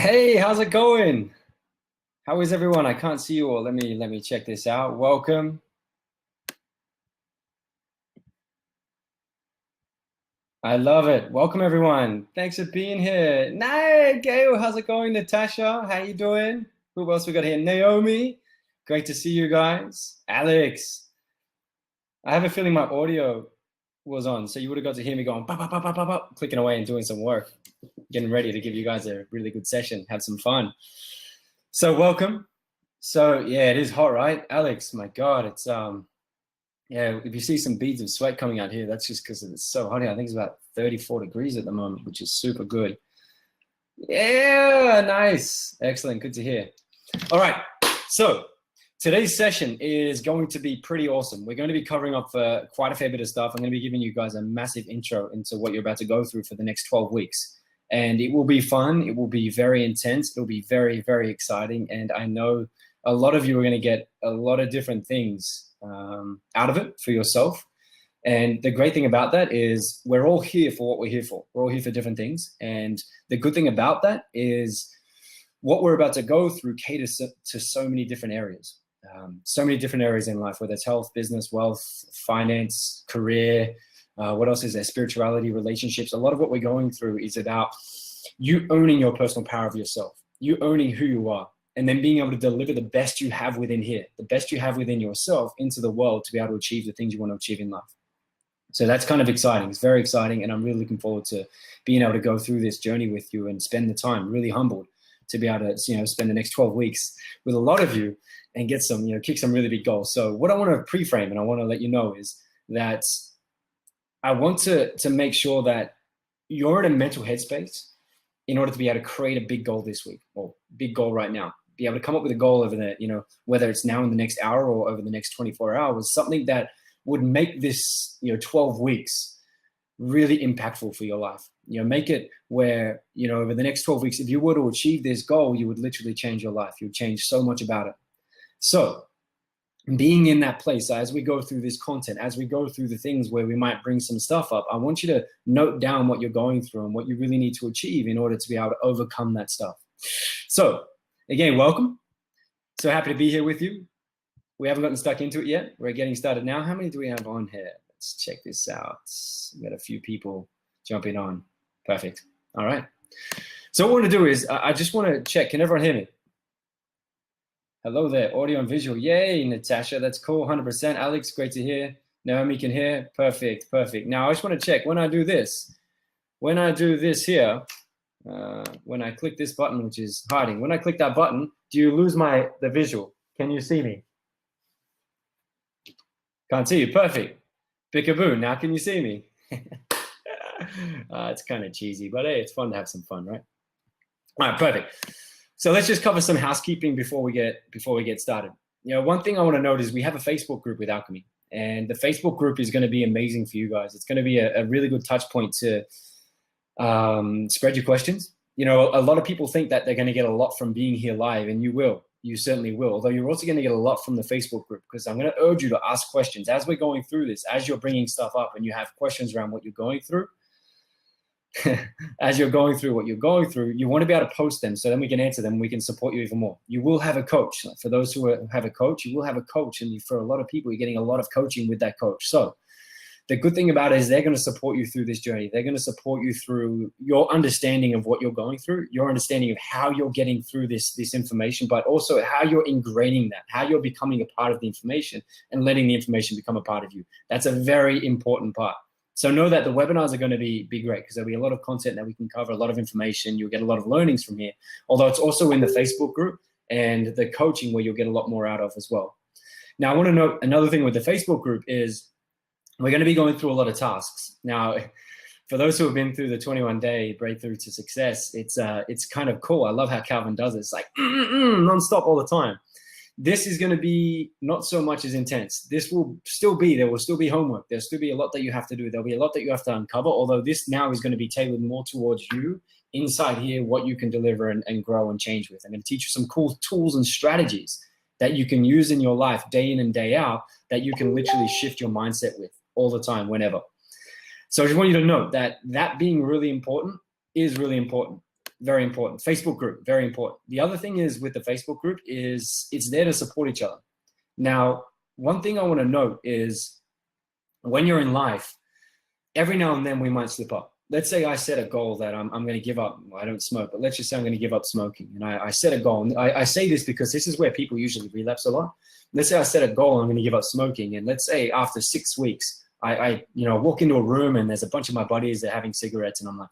Hey, how's it going? How is everyone? I can't see you all. Let me check this out. Welcome. I love it. Welcome everyone. Thanks for being here. Nah, Gail, how's it going? Natasha, how you doing? Who else we got here? Naomi. Great to see you guys. Alex. I have a feeling my audio was on, so you would have got to hear me going pop, pop, pop, pop, pop, pop, clicking away and doing some work, getting ready to give you guys a really good session, have some fun. So welcome. So yeah, it is hot, right? Alex, my God, it's yeah, if you see some beads of sweat coming out here, that's just because it's so hot here. I think it's about 34 degrees at the moment, which is super good. Yeah, nice. Excellent. Good to hear. All right. So today's session is going to be pretty awesome. We're going to be covering up quite a fair bit of stuff. I'm going to be giving you guys a massive intro into what you're about to go through for the next 12 weeks. And it will be fun. It will be very intense. It'll be very, very exciting. And I know a lot of you are going to get a lot of different things out of it for yourself. And the great thing about that is we're all here for what we're here for. We're all here for different things. And the good thing about that is what we're about to go through caters to so many different areas. So many different areas in life, whether it's health, business, wealth, finance, career, what else is there? Spirituality, relationships. A lot of what we're going through is about you owning your personal power of yourself, you owning who you are, and then being able to deliver the best you have within here, the best you have within yourself into the world to be able to achieve the things you want to achieve in life. So that's kind of exciting. It's very exciting. And I'm really looking forward to being able to go through this journey with you and spend the time, really humbled to be able to, spend the next 12 weeks with a lot of you and get some, kick some really big goals. So what I want to pre-frame and I want to let you know is that I want to make sure that you're in a mental headspace in order to be able to create a big goal this week or big goal right now. Be able to come up with a goal over the, whether it's now in the next hour or over the next 24 hours, something that would make this, 12 weeks really impactful for your life. Make it where, over the next 12 weeks, if you were to achieve this goal, you would literally change your life. You would change so much about it. So being in that place, as we go through this content, as we go through the things where we might bring some stuff up, I want you to note down what you're going through and what you really need to achieve in order to be able to overcome that stuff. So again, welcome. So happy to be here with you. We haven't gotten stuck into it yet. We're getting started now. How many do we have on here? Let's check this out. We've got a few people jumping on. Perfect. All right. So what I want to do is I just want to check. Can everyone hear me? Hello there. Audio and visual. Yay, Natasha. That's cool. 100%. Alex, great to hear. Naomi can hear. Perfect. Perfect. Now, I just want to check when I do this. When I do this here, when I click this button, which is hiding, when I click that button, do you lose the visual? Can you see me? Can't see you. Perfect. Pickaboo. Now can you see me? It's kind of cheesy, but hey, it's fun to have some fun, right? All right, perfect. So let's just cover some housekeeping before we get started. One thing I want to note is we have a Facebook group with Alchemy, and the Facebook group is going to be amazing for you guys. It's going to be a really good touch point to spread your questions. A lot of people think that they're going to get a lot from being here live, and you will. You certainly will. Although you're also going to get a lot from the Facebook group, because I'm going to urge you to ask questions as we're going through this, as you're bringing stuff up and you have questions around what you're going through. As you're going through what you're going through, you want to be able to post them so then we can answer them. We can support you even more. You will have a coach. For those who have a coach, you will have a coach. And for a lot of people, you're getting a lot of coaching with that coach. So the good thing about it is they're going to support you through this journey. They're going to support you through your understanding of what you're going through, your understanding of how you're getting through this information, but also how you're ingraining that, how you're becoming a part of the information and letting the information become a part of you. That's a very important part. So know that the webinars are going to be great because there'll be a lot of content that we can cover, a lot of information. You'll get a lot of learnings from here, although it's also in the Facebook group and the coaching where you'll get a lot more out of as well. Now, I want to note another thing with the Facebook group is we're going to be going through a lot of tasks. Now, for those who have been through the 21-day breakthrough to success, it's kind of cool. I love how Calvin does it. It's like nonstop all the time. This is going to be not so much as intense. There will still be homework. There'll still be a lot that you have to do. There'll be a lot that you have to uncover, although this now is going to be tailored more towards you inside here, what you can deliver and grow and change with. I'm going to teach you some cool tools and strategies that you can use in your life day in and day out that you can literally shift your mindset with all the time, whenever. So I just want you to note that being really important is really important. very important. Facebook group, very important. The other thing is with the Facebook group is it's there to support each other. Now, one thing I want to note is when you're in life, every now and then we might slip up. Let's say I set a goal that I'm going to give up. Well, I don't smoke, but let's just say I'm going to give up smoking. And I set a goal. And I say this because this is where people usually relapse a lot. Let's say I set a goal, I'm going to give up smoking. And let's say after 6 weeks, I walk into a room and there's a bunch of my buddies, they're having cigarettes. And I'm like,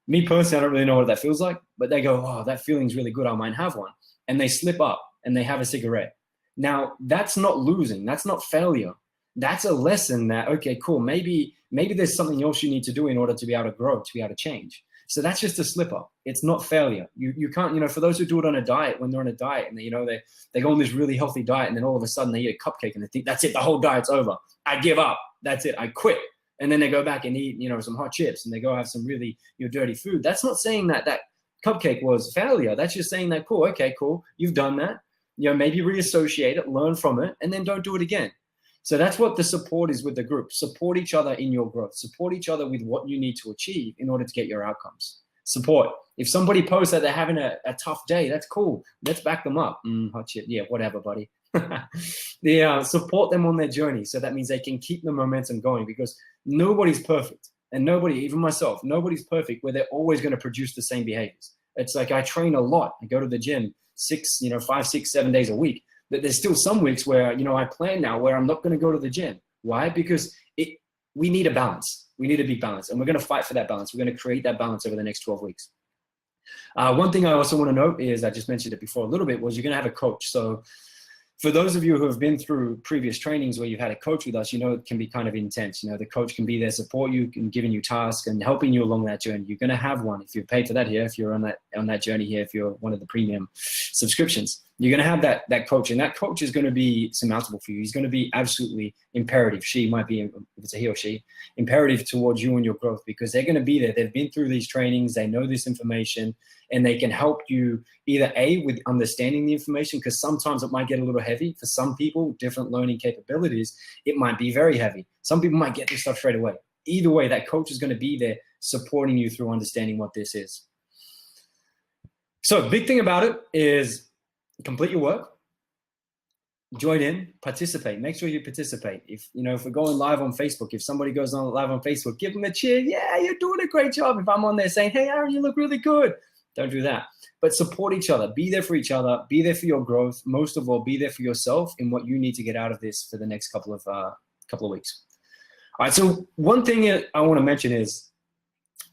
me personally, I don't really know what that feels like. But they go, oh, that feeling's really good. I might have one. And they slip up and they have a cigarette. Now, that's not losing. That's not failure. That's a lesson that, okay, cool, maybe there's something else you need to do in order to be able to grow, to be able to change. So that's just a slip up. It's not failure. You can't, for those who do it on a diet, when they're on a diet and they go on this really healthy diet and then all of a sudden they eat a cupcake and they think, that's it, the whole diet's over. I give up. That's it. I quit. And then they go back and eat, some hot chips and they go have some really dirty food. That's not saying that cupcake was failure. That's just saying that, cool, okay, cool, you've done that. Maybe reassociate it, learn from it, and then don't do it again. So that's what the support is with the group. Support each other in your growth. Support each other with what you need to achieve in order to get your outcomes. Support. If somebody posts that they're having a tough day, that's cool. Let's back them up. Hot shit. Yeah, whatever, buddy. Support them on their journey. So that means they can keep the momentum going because nobody's perfect. And nobody, even myself, nobody's perfect where they're always going to produce the same behaviors. It's like I train a lot. I go to the gym 5, 6, 7 days a week. But there's still some weeks where, I plan now where I'm not going to go to the gym. Why? Because we need a balance. We need to be balanced. And we're going to fight for that balance. We're going to create that balance over the next 12 weeks. One thing I also want to note is, I just mentioned it before a little bit, was you're going to have a coach. So for those of you who have been through previous trainings where you've had a coach with us, it can be kind of intense. The coach can be there, support you, and giving you tasks and helping you along that journey. You're going to have one if you've paid for that here, if you're on that journey here, if you're one of the premium subscriptions. You're going to have that coach, and that coach is going to be surmountable for you. He's going to be absolutely imperative. She might be, if it's a he or she, imperative towards you and your growth because they're going to be there. They've been through these trainings. They know this information, and they can help you either A, with understanding the information, because sometimes it might get a little heavy. For some people, different learning capabilities, it might be very heavy. Some people might get this stuff straight away. Either way, that coach is going to be there supporting you through understanding what this is. So the big thing about it is complete your work, join in, participate. Make sure you participate. If we're going live on Facebook, if somebody goes on live on Facebook, give them a cheer. Yeah, you're doing a great job. If I'm on there saying, hey, Aaron, you look really good. Don't do that. But support each other. Be there for each other. Be there for your growth. Most of all, be there for yourself in what you need to get out of this for the next couple of weeks. All right, so one thing I want to mention is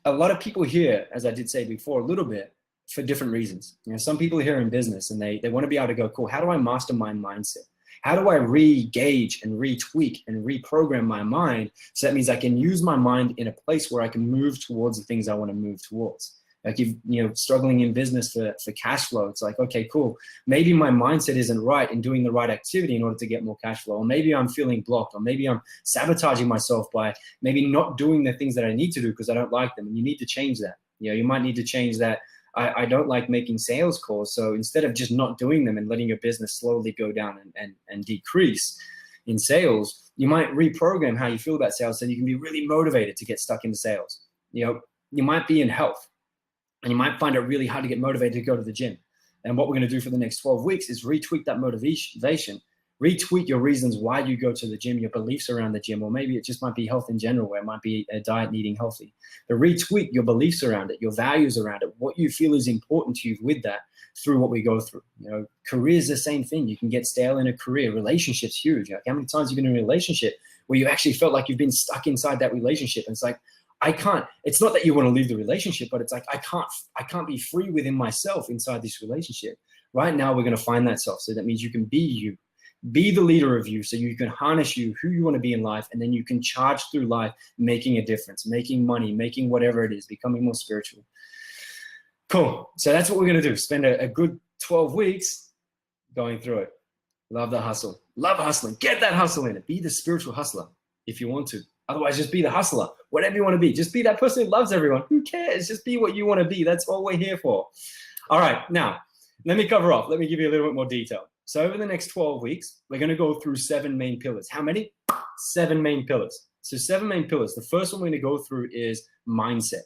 a lot of people here, as I did say before a little bit, for different reasons. Some people here in business and they want to be able to go, cool, how do I master my mindset? How do I re-gauge and retweak and reprogram my mind? So that means I can use my mind in a place where I can move towards the things I want to move towards. Like if struggling in business for cash flow, it's like, okay, cool. Maybe my mindset isn't right in doing the right activity in order to get more cash flow. Or maybe I'm feeling blocked, or maybe I'm sabotaging myself by maybe not doing the things that I need to do because I don't like them. And you need to change that. You might need to change that. I don't like making sales calls. So instead of just not doing them and letting your business slowly go down and decrease in sales, you might reprogram how you feel about sales so you can be really motivated to get stuck into sales. You might be in health and you might find it really hard to get motivated to go to the gym. And what we're going to do for the next 12 weeks is retweak that motivation, retweak your reasons why you go to the gym, your beliefs around the gym, or maybe it just might be health in general, where it might be a diet and eating healthy. But retweak your beliefs around it, your values around it, what you feel is important to you with that through what we go through. Career is the same thing. You can get stale in a career. Relationships huge. Like how many times have you been in a relationship where you actually felt like you've been stuck inside that relationship? And it's like, it's not that you want to leave the relationship, but it's like, I can't be free within myself inside this relationship. Right now, we're going to find that self. So that means you can be you. Be the leader of you so you can harness who you want to be in life, and then you can charge through life making a difference, making money, making whatever it is, becoming more spiritual. Cool. So that's what we're going to do. Spend a good 12 weeks going through it. Love the hustle. Love hustling. Get that hustle in it. Be the spiritual hustler if you want to. Otherwise, just be the hustler. Whatever you want to be. Just be that person who loves everyone. Who cares? Just be what you want to be. That's all we're here for. All right. Now, let me cover off. Let me give you a little bit more detail. So over the next 12 weeks, we're going to go through 7 main pillars. How many? 7 main pillars. So 7 main pillars. The first one we're going to go through is mindset.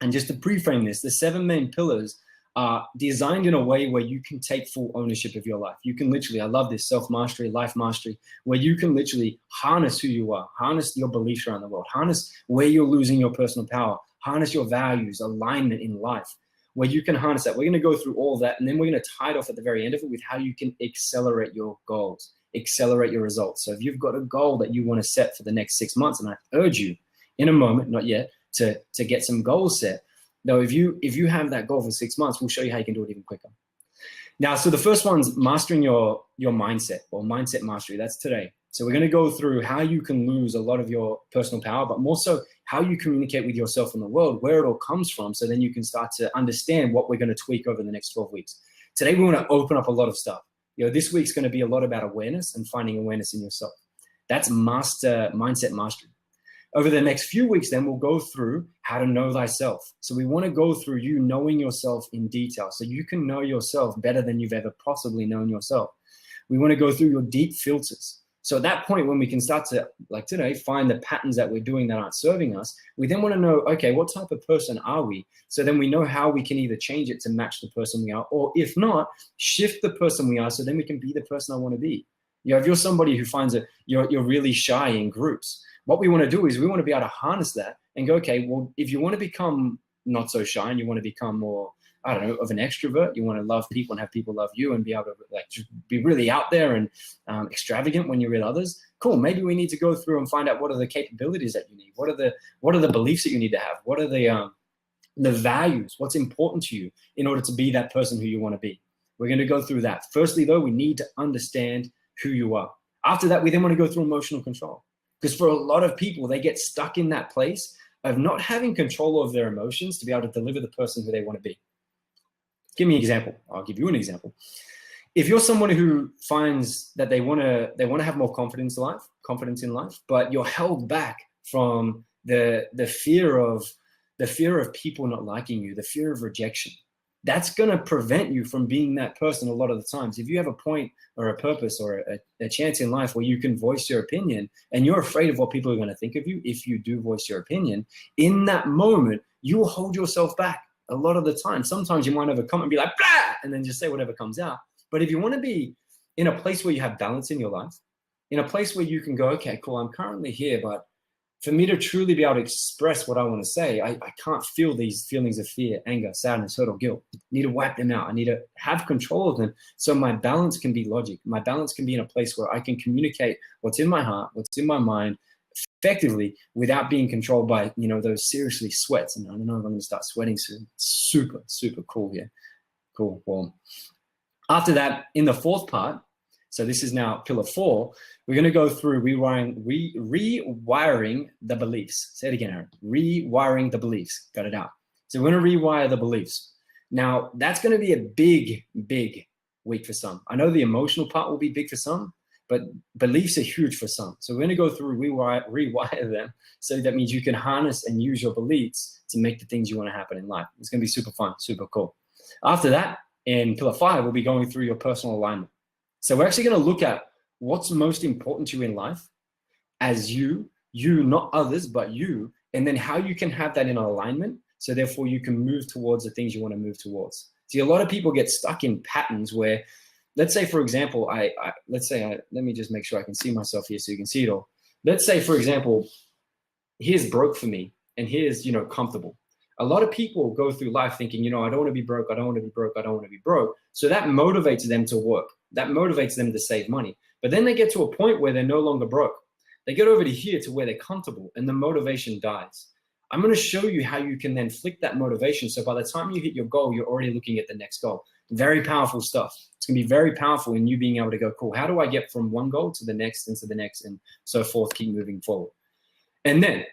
And just to pre-frame this, the 7 main pillars are designed in a way where you can take full ownership of your life. You can literally, I love this, self-mastery, life mastery, where you can literally harness who you are, harness your beliefs around the world, harness where you're losing your personal power, harness your values, alignment in life, where you can harness that. We're going to go through all of that, and then we're going to tie it off at the very end of it with how you can accelerate your goals, accelerate your results. So if you've got a goal that you want to set for the next 6 months, and I urge you in a moment, not yet, to get some goals set. Though if you have that goal for 6 months, we'll show you how you can do it even quicker. Now, so the first one's mastering your mindset, or mindset mastery. That's today. So we're going to go through how you can lose a lot of your personal power, but more so how you communicate with yourself in the world, where it all comes from, so then you can start to understand what we're going to tweak over the next 12 weeks. Today, we want to open up a lot of stuff. This week's going to be a lot about awareness and finding awareness in yourself. That's mindset mastery. Over the next few weeks, then we'll go through how to know thyself. So we want to go through you knowing yourself in detail, so you can know yourself better than you've ever possibly known yourself. We want to go through your deep filters. So at that point, when we can start to, like today, find the patterns that we're doing that aren't serving us, we then want to know, okay, what type of person are we? So then we know how we can either change it to match the person we are, or if not, shift the person we are, so then we can be the person I want to be. If you're somebody who finds that you're really shy in groups, what we want to do is we want to be able to harness that and go, okay, well, if you want to become not so shy and you want to become more, I don't know, of an extrovert, you want to love people and have people love you and be able to like just be really out there and extravagant when you're with others. Cool. Maybe we need to go through and find out what are the capabilities that you need. What are the beliefs that you need to have? What are the values? What's important to you in order to be that person who you want to be? We're going to go through that. Firstly, though, we need to understand who you are. After that, we then want to go through emotional control. Because for a lot of people, they get stuck in that place of not having control of their emotions to be able to deliver the person who they want to be. Give me an example. I'll give you an example. If you're someone who finds that they want to have more confidence in life, but you're held back from the fear of people not liking you, the fear of rejection, that's going to prevent you from being that person a lot of the times. If you have a point or a purpose or a chance in life where you can voice your opinion and you're afraid of what people are going to think of you, if you do voice your opinion, in that moment, you will hold yourself back a lot of the time. Sometimes you might have a comment and be like, blah, and then just say whatever comes out. But if you want to be in a place where you have balance in your life, in a place where you can go, okay, cool, I'm currently here, but for me to truly be able to express what I want to say, I can't feel these feelings of fear, anger, sadness, hurt, or guilt. I need to wipe them out. I need to have control of them so my balance can be logic. My balance can be in a place where I can communicate what's in my heart, what's in my mind effectively without being controlled by, those seriously sweats. And I don't know if I'm going to start sweating soon. It's super, super cool here. Cool, warm. After that, in the fourth part, so this is now pillar 4. We're going to go through rewiring the beliefs. Say it again, Aaron. Rewiring the beliefs. Got it out. So we're going to rewire the beliefs. Now, that's going to be a big, big week for some. I know the emotional part will be big for some, but beliefs are huge for some. So we're going to go through rewire them. So that means you can harness and use your beliefs to make the things you want to happen in life. It's going to be super fun, super cool. After that, in pillar 5, we'll be going through your personal alignment. So we're actually going to look at what's most important to you in life as you, not others, but you, and then how you can have that in alignment. So therefore you can move towards the things you want to move towards. See, a lot of people get stuck in patterns where, let's say, for example, let me just make sure I can see myself here so you can see it all. Let's say, for example, here's broke for me and here's, comfortable. A lot of people go through life thinking, I don't want to be broke. I don't want to be broke. I don't want to be broke. So that motivates them to work. That motivates them to save money. But then they get to a point where they're no longer broke. They get over to here to where they're comfortable and the motivation dies. I'm going to show you how you can then flick that motivation. So by the time you hit your goal, you're already looking at the next goal. Very powerful stuff. It's going to be very powerful in you being able to go, cool, how do I get from one goal to the next and to the next and so forth, keep moving forward. And then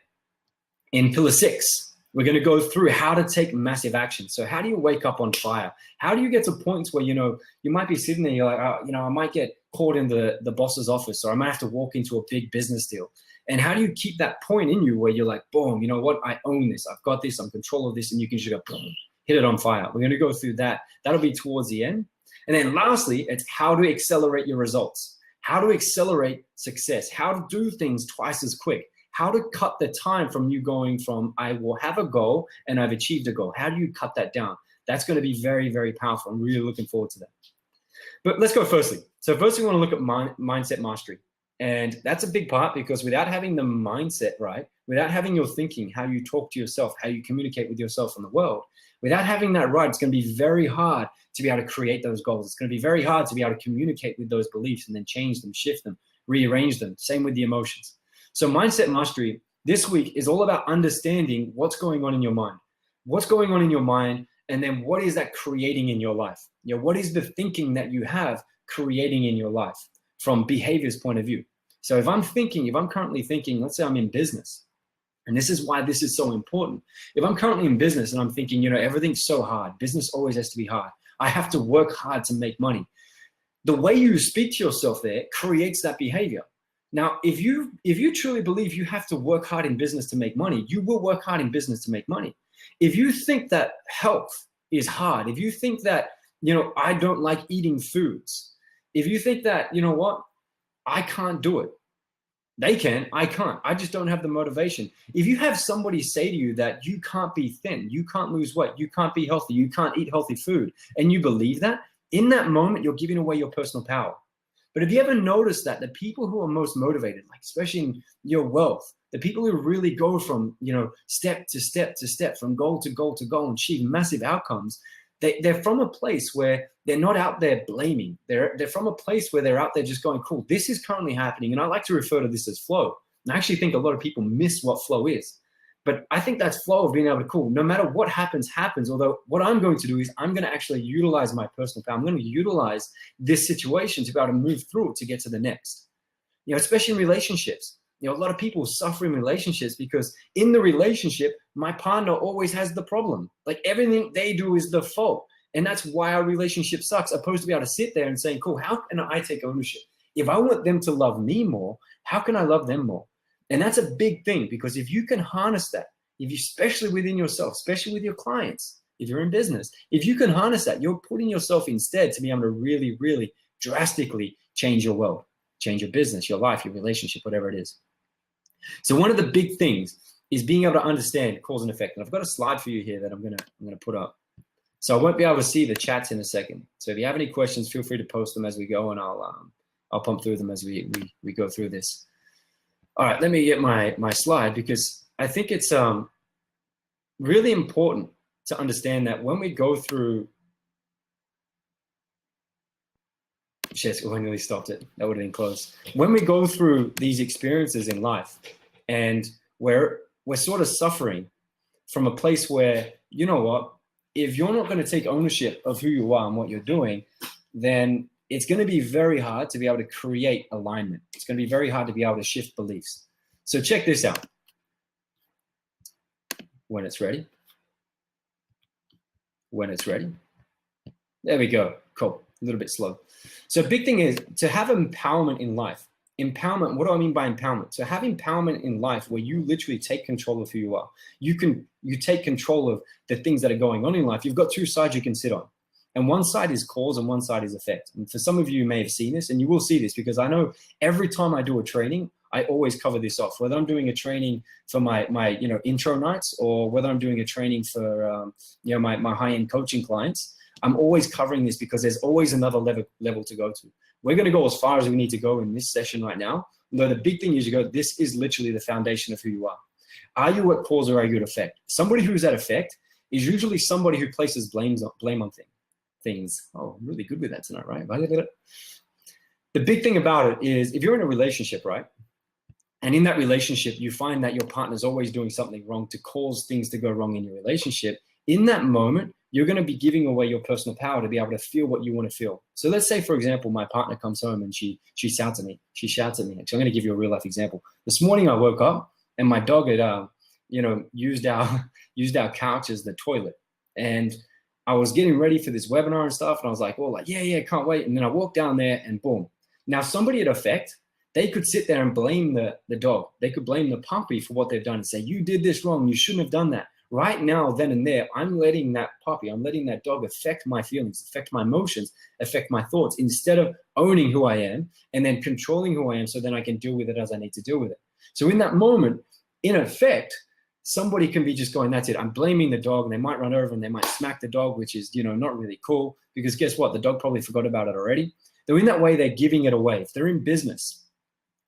in pillar 6, we're going to go through how to take massive action. So how do you wake up on fire? How do you get to points where, you might be sitting there, you're like, I might get caught in the boss's office, or I might have to walk into a big business deal. And how do you keep that point in you where you're like, boom, you know what? I own this. I've got this. I'm in control of this. And you can just go, boom, hit it on fire. We're going to go through that. That'll be towards the end. And then lastly, it's how to accelerate your results, how to accelerate success, how to do things twice as quick, how to cut the time from you going from I will have a goal and I've achieved a goal. How do you cut that down? That's going to be very, very powerful. I'm really looking forward to that. But let's go firstly. So firstly, we want to look at mindset mastery. And that's a big part, because without having the mindset right, without having your thinking, how you talk to yourself, how you communicate with yourself in the world, without having that right, it's going to be very hard to be able to create those goals. It's going to be very hard to be able to communicate with those beliefs and then change them, shift them, rearrange them. Same with the emotions. So mindset mastery this week is all about understanding what's going on in your mind. What's going on in your mind, and then what is that creating in your life? You know, what is the thinking that you have creating in your life from behavior's point of view? So if I'm currently thinking, let's say I'm in business, and this is why this is so important. If I'm currently in business and I'm thinking, you know, everything's so hard, business always has to be hard, I have to work hard to make money. The way you speak to yourself there creates that behavior. Now, if you truly believe you have to work hard in business to make money, you will work hard in business to make money. If you think that health is hard, if you think that, you know, I don't like eating foods, if you think that, you know what, I can't do it. They can, I can't. I just don't have the motivation. If you have somebody say to you that you can't be thin, you can't lose weight, you can't be healthy, you can't eat healthy food, and you believe that, in that moment, you're giving away your personal power. But have you ever noticed that the people who are most motivated, like especially in your wealth, the people who really go from, you know, step to step to step, from goal to goal to goal, and achieve massive outcomes, they're from a place where they're not out there blaming. They're from a place where they're out there just going, cool, this is currently happening. And I like to refer to this as flow. And I actually think a lot of people miss what flow is. But I think that's flow of being able to, cool, no matter what happens, happens. Although what I'm going to do is I'm going to actually utilize my personal power. I'm going to utilize this situation to be able to move through it to get to the next. You know, especially in relationships. You know, a lot of people suffer in relationships because in the relationship, my partner always has the problem. Like everything they do is the fault. And that's why our relationship sucks, opposed to be able to sit there and saying, cool, how can I take ownership? If I want them to love me more, how can I love them more? And that's a big thing, because if you can harness that, if you, especially within yourself, especially with your clients, if you're in business, if you can harness that, you're putting yourself instead to be able to really, really drastically change your world, change your business, your life, your relationship, whatever it is. So one of the big things is being able to understand cause and effect. And I've got a slide for you here that I'm gonna put up. So I won't be able to see the chats in a second. So if you have any questions, feel free to post them as we go, and I'll pump through them as we go through this. All right, let me get my slide, because I think it's really important to understand that when we go through, shit, I nearly stopped it. That would have been close. When we go through these experiences in life, and we're sort of suffering from a place where, you know what, if you're not going to take ownership of who you are and what you're doing, then it's going to be very hard to be able to create alignment. It's going to be very hard to be able to shift beliefs. So check this out. When it's ready. When it's ready. There we go. Cool. A little bit slow. So big thing is to have empowerment in life. Empowerment, what do I mean by empowerment? So have empowerment in life where you literally take control of who you are. You take control of the things that are going on in life. You've got two sides you can sit on. And one side is cause and one side is effect. And for some of you may have seen this, and you will see this, because I know every time I do a training, I always cover this off, whether I'm doing a training for my intro nights, or whether I'm doing a training for my high-end coaching clients. I'm always covering this because there's always another level to go to. We're going to go as far as we need to go in this session right now. Though the big thing is this is literally the foundation of who you are. Are you at cause or are you at effect? Somebody who's at effect is usually somebody who places blame on things. Oh, I'm really good with that tonight, right? The big thing about it is if you're in a relationship, right? And in that relationship, you find that your partner's always doing something wrong to cause things to go wrong in your relationship. In that moment, you're going to be giving away your personal power to be able to feel what you want to feel. So let's say, for example, my partner comes home and she shouts at me. Actually, I'm going to give you a real life example. This morning I woke up and my dog had, used our couch as the toilet. And I was getting ready for this webinar and stuff. And I was like, yeah, can't wait. And then I walked down there and boom. Now somebody at effect, they could sit there and blame the dog. They could blame the puppy for what they've done and say, you did this wrong. You shouldn't have done that. Right now, then and there, I'm letting that puppy, I'm letting that dog affect my feelings, affect my emotions, affect my thoughts, instead of owning who I am and then controlling who I am so then I can deal with it as I need to deal with it. So in that moment, in effect, somebody can be just going, that's it, I'm blaming the dog, and they might run over and they might smack the dog, which is, not really cool, because guess what? The dog probably forgot about it already. So in that way, they're giving it away. If they're in business,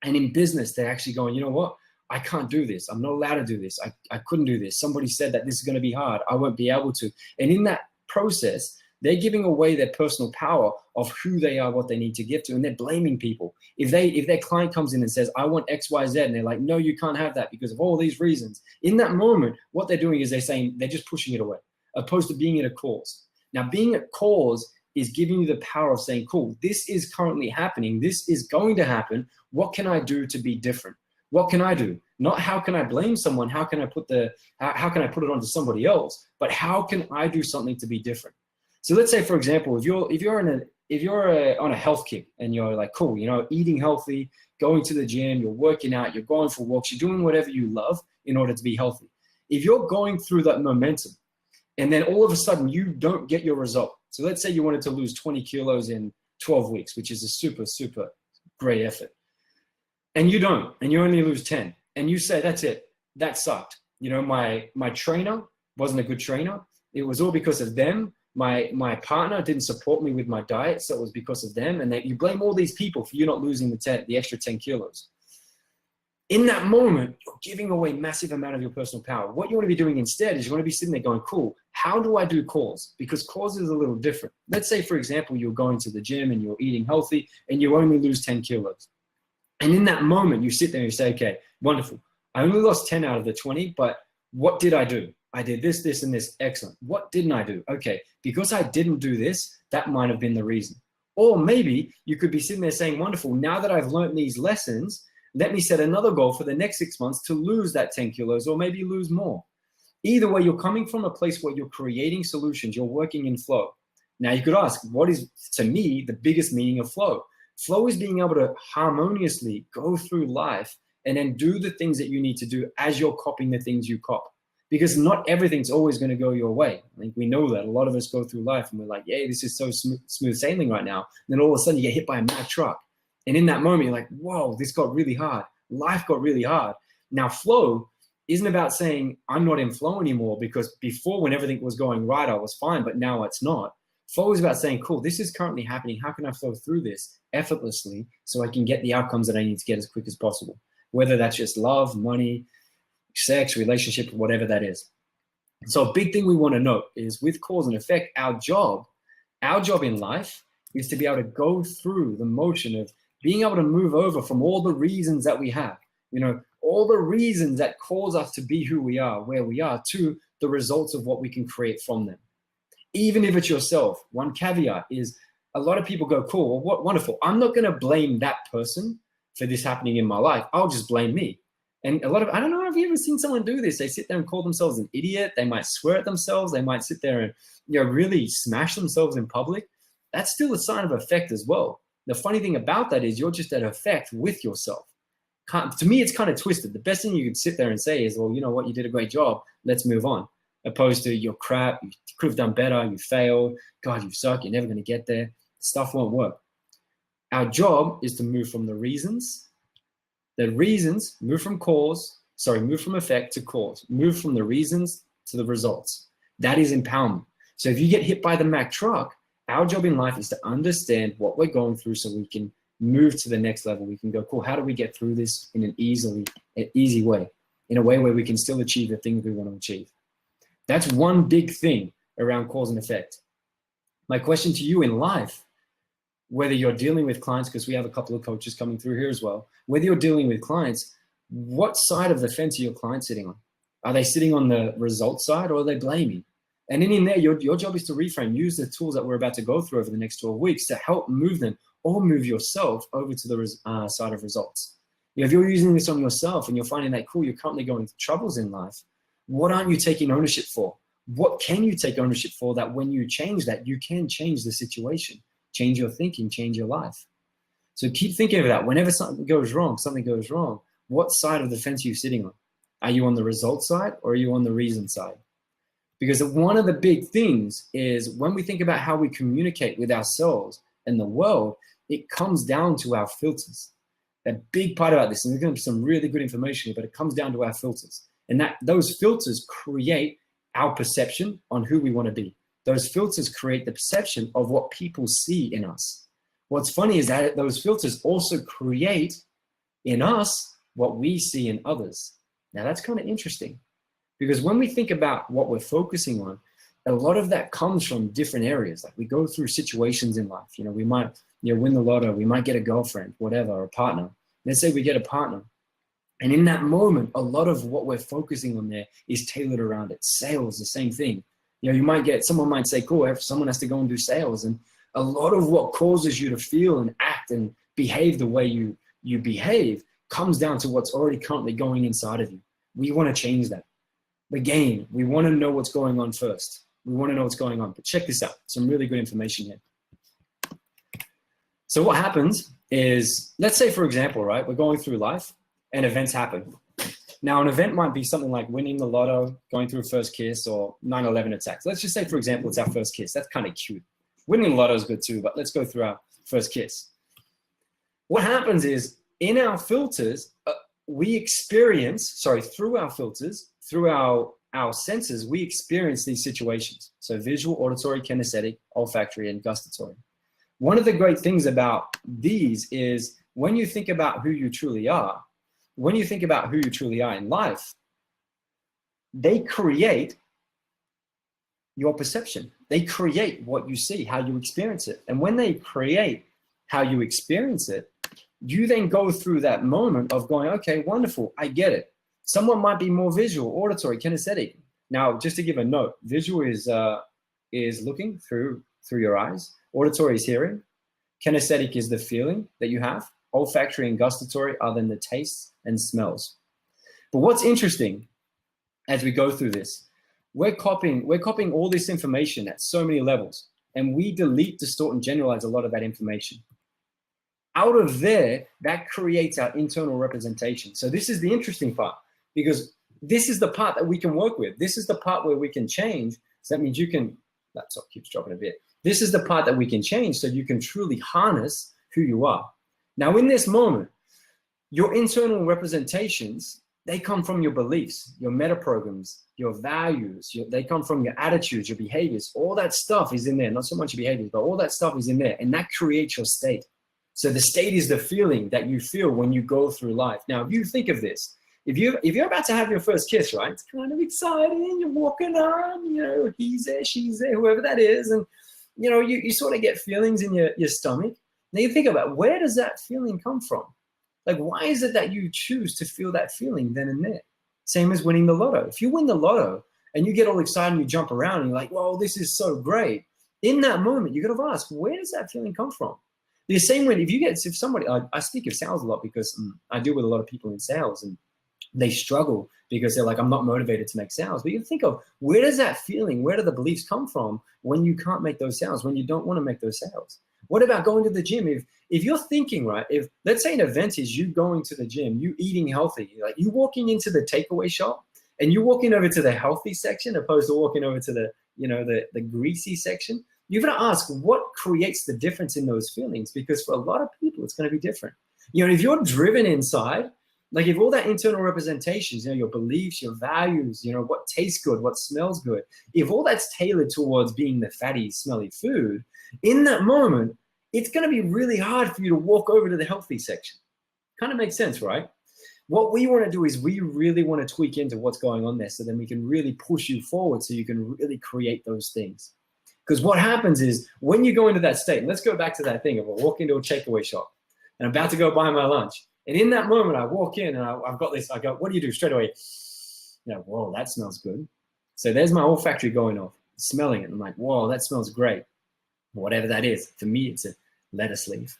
and in business, they're actually going, you know what? I can't do this. I'm not allowed to do this. I couldn't do this. Somebody said that this is going to be hard. I won't be able to. And in that process, they're giving away their personal power of who they are, what they need to give to, and they're blaming people. If their client comes in and says, I want X, Y, Z, and they're like, no, you can't have that because of all these reasons. In that moment, what they're doing is they're just pushing it away, opposed to being at a cause. Now, being at cause is giving you the power of saying, cool, this is currently happening. This is going to happen. What can I do to be different? What can I do? Not how can I blame someone? How can I put it onto somebody else? But how can I do something to be different? So let's say, for example, if you're on a health kick and you're like, cool, eating healthy, going to the gym, you're working out, you're going for walks, you're doing whatever you love in order to be healthy. If you're going through that momentum and then all of a sudden you don't get your result. So let's say you wanted to lose 20 kilos in 12 weeks, which is a super, super great effort. And you don't, and you only lose 10. And you say, that's it, that sucked. My trainer wasn't a good trainer. It was all because of them. My partner didn't support me with my diet, so it was because of them. And you blame all these people for you not losing the extra 10 kilos. In that moment, you're giving away massive amount of your personal power. What you want to be doing instead is you want to be sitting there going, cool, how do I do cause? Because cause is a little different. Let's say, for example, you're going to the gym and you're eating healthy and you only lose 10 kilos. And in that moment, you sit there and you say, okay, wonderful. I only lost 10 out of the 20, but what did I do? I did this, this, and this. Excellent. What didn't I do? Okay, because I didn't do this, that might have been the reason. Or maybe you could be sitting there saying, wonderful, now that I've learned these lessons, let me set another goal for the next 6 months to lose that 10 kilos or maybe lose more. Either way, you're coming from a place where you're creating solutions, you're working in flow. Now you could ask, what is, to me, the biggest meaning of flow? Flow is being able to harmoniously go through life and then do the things that you need to do as you're copying the things you cop. Because not everything's always going to go your way. I think we know that. A lot of us go through life and we're like, yeah, this is so smooth sailing right now. And then all of a sudden you get hit by a Mack truck. And in that moment, you're like, whoa, this got really hard. Life got really hard. Now, flow isn't about saying I'm not in flow anymore because before when everything was going right, I was fine, but now it's not. Flow is about saying, cool, this is currently happening. How can I flow through this effortlessly so I can get the outcomes that I need to get as quick as possible? Whether that's just love, money, sex, relationship, whatever that is. So a big thing we want to note is with cause and effect, our job in life is to be able to go through the motion of being able to move over from all the reasons that we have, all the reasons that cause us to be who we are, where we are, to the results of what we can create from them. Even if it's yourself, one caveat is a lot of people go, cool, well, what wonderful. I'm not going to blame that person for this happening in my life. I'll just blame me. And I don't know if you ever seen someone do this. They sit there and call themselves an idiot. They might swear at themselves. They might sit there and really smash themselves in public. That's still a sign of effect as well. The funny thing about that is you're just at effect with yourself. To me, it's kind of twisted. The best thing you could sit there and say is, well, you know what? You did a great job. Let's move on. Opposed to you're crap. You could have done better. You failed. God, you suck. You're never going to get there. Stuff won't work. Our job is to move from the reasons. The reasons move from effect to cause. Move from the reasons to the results. That is empowerment. So if you get hit by the Mack truck, our job in life is to understand what we're going through so we can move to the next level. We can go, cool, how do we get through this in an easy way, in a way where we can still achieve the things we want to achieve? That's one big thing around cause and effect. My question to you in life, whether you're dealing with clients, because we have a couple of coaches coming through here as well, whether you're dealing with clients, what side of the fence are your clients sitting on? Are they sitting on the result side or are they blaming? And then in there, your job is to reframe, use the tools that we're about to go through over the next 12 weeks to help move them or move yourself over to the side of results. If you're using this on yourself and you're finding that cool, you're currently going through troubles in life, what aren't you taking ownership for? What can you take ownership for that when you change that, you can change the situation, change your thinking, change your life? So keep thinking of that. Whenever something goes wrong, what side of the fence are you sitting on? Are you on the result side or are you on the reason side? Because one of the big things is when we think about how we communicate with ourselves and the world, it comes down to our filters. A big part about this, and there's going to be some really good information here, but it comes down to our filters. And that those filters create our perception on who we want to be. Those filters create the perception of what people see in us. What's funny is that those filters also create in us what we see in others. Now that's kind of interesting, because when we think about what we're focusing on, a lot of that comes from different areas. Like we go through situations in life, you know, we might, you know, win the lotto, we might get a girlfriend, whatever, or a partner. Let's say we get a partner. And in that moment, a lot of what we're focusing on there is tailored around it. Sales, the same thing. You know, you might get, someone might say, cool, someone has to go and do sales. And a lot of what causes you to feel and act and behave the way you behave comes down to what's already currently going inside of you. We want to change that. Again, we want to know what's going on first. We want to know what's going on. But check this out. Some really good information here. So what happens is, let's say, for example, right, we're going through life and events happen. Now, an event might be something like winning the lotto, going through a first kiss, or 9/11 attacks. Let's just say, for example, it's our first kiss. That's kind of cute. Winning the lotto is good too, but let's go through our first kiss. What happens is, in our filters, we experience, through our filters, through our senses, we experience these situations. So visual, auditory, kinesthetic, olfactory, and gustatory. One of the great things about these is when you think about who you truly are, when you think about who you truly are in life, they create your perception. They create what you see, how you experience it. And when they create how you experience it, you then go through that moment of going, okay, wonderful, I get it. Someone might be more visual, auditory, kinesthetic. Now, just to give a note, visual is looking through your eyes. Auditory is hearing. Kinesthetic is the feeling that you have. Olfactory and gustatory are then the tastes and smells. But what's interesting as we go through this, we're copying all this information at so many levels, and we delete, distort, and generalize a lot of that information. Out of there, that creates our internal representation. So this is the interesting part, because this is the part that we can work with. This is the part where we can change. So that means you can, laptop keeps dropping a bit. This is the part that we can change so you can truly harness who you are. Now, in this moment, your internal representations, they come from your beliefs, your meta programs, your values, they come from your attitudes, your behaviors. All that stuff is in there, not so much your behaviors, but all that stuff is in there, and that creates your state. So the state is the feeling that you feel when you go through life. Now, if you think of this, if you're about to have your first kiss, right? It's kind of exciting. You're walking on, you know, he's there, she's there, whoever that is, and you know, you sort of get feelings in your stomach. Now you think about, where does that feeling come from? Like, why is it that you choose to feel that feeling then and there? Same as winning the lotto. If you win the lotto and you get all excited and you jump around and you're like, whoa, this is so great. In that moment, you're gonna ask, where does that feeling come from? The same way, if somebody, I speak of sales a lot because I deal with a lot of people in sales, and they struggle because they're like, I'm not motivated to make sales. But you think of, where does that feeling, where do the beliefs come from when you can't make those sales, when you don't want to make those sales? What about going to the gym? If you're thinking, right, if let's say an event is you going to the gym, you eating healthy, like you walking into the takeaway shop and you walking over to the healthy section opposed to walking over to the, you know, the greasy section, you've got to ask what creates the difference in those feelings, because for a lot of people, it's going to be different. You know, if you're driven inside, like if all that internal representations, you know, your beliefs, your values, you know, what tastes good, what smells good, if all that's tailored towards being the fatty, smelly food, in that moment, it's going to be really hard for you to walk over to the healthy section. Kind of makes sense, right? What we want to do is we really want to tweak into what's going on there so then we can really push you forward so you can really create those things. Because what happens is when you go into that state, and let's go back to that thing of I walk into a takeaway shop and I'm about to go buy my lunch. And in that moment, I walk in and I've got this, I go, what do you do? Straight away, you know, whoa, that smells good. So there's my olfactory going off, smelling it. I'm like, whoa, that smells great. Whatever that is. For me, it's a lettuce leaf.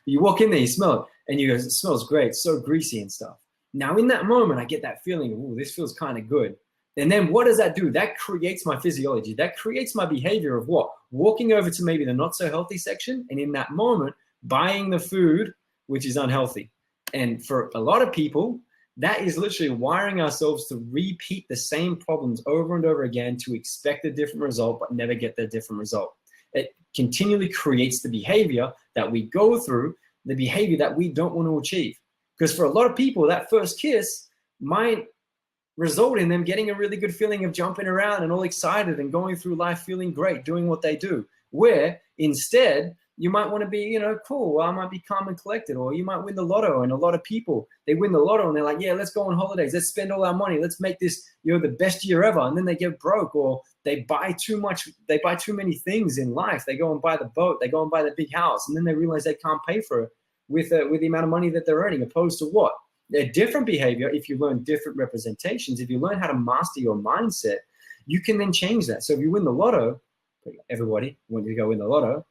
You walk in there, you smell it, and you go, it smells great, so greasy and stuff. Now, in that moment, I get that feeling, ooh, this feels kind of good. And then what does that do? That creates my physiology. That creates my behavior of what? Walking over to maybe the not so healthy section, and in that moment, buying the food, which is unhealthy. And for a lot of people, that is literally wiring ourselves to repeat the same problems over and over again to expect a different result, but never get the different result. It continually creates the behavior that we go through the behavior that we don't want to achieve. Because for a lot of people, that first kiss might result in them getting a really good feeling of jumping around and all excited and going through life feeling great, doing what they do. Where instead, you might want to be, cool, I might be calm and collected, or you might win the lotto. And a lot of people, they win the lotto and they're like, yeah, let's go on holidays. Let's spend all our money. Let's make this, the best year ever. And then they get broke, or they buy too much. They buy too many things in life. They go and buy the boat. They go and buy the big house. And then they realize they can't pay for it with the amount of money that they're earning, opposed to what? A different behavior. If you learn different representations, if you learn how to master your mindset, you can then change that. So if you win the lotto, everybody, when you go win the lotto,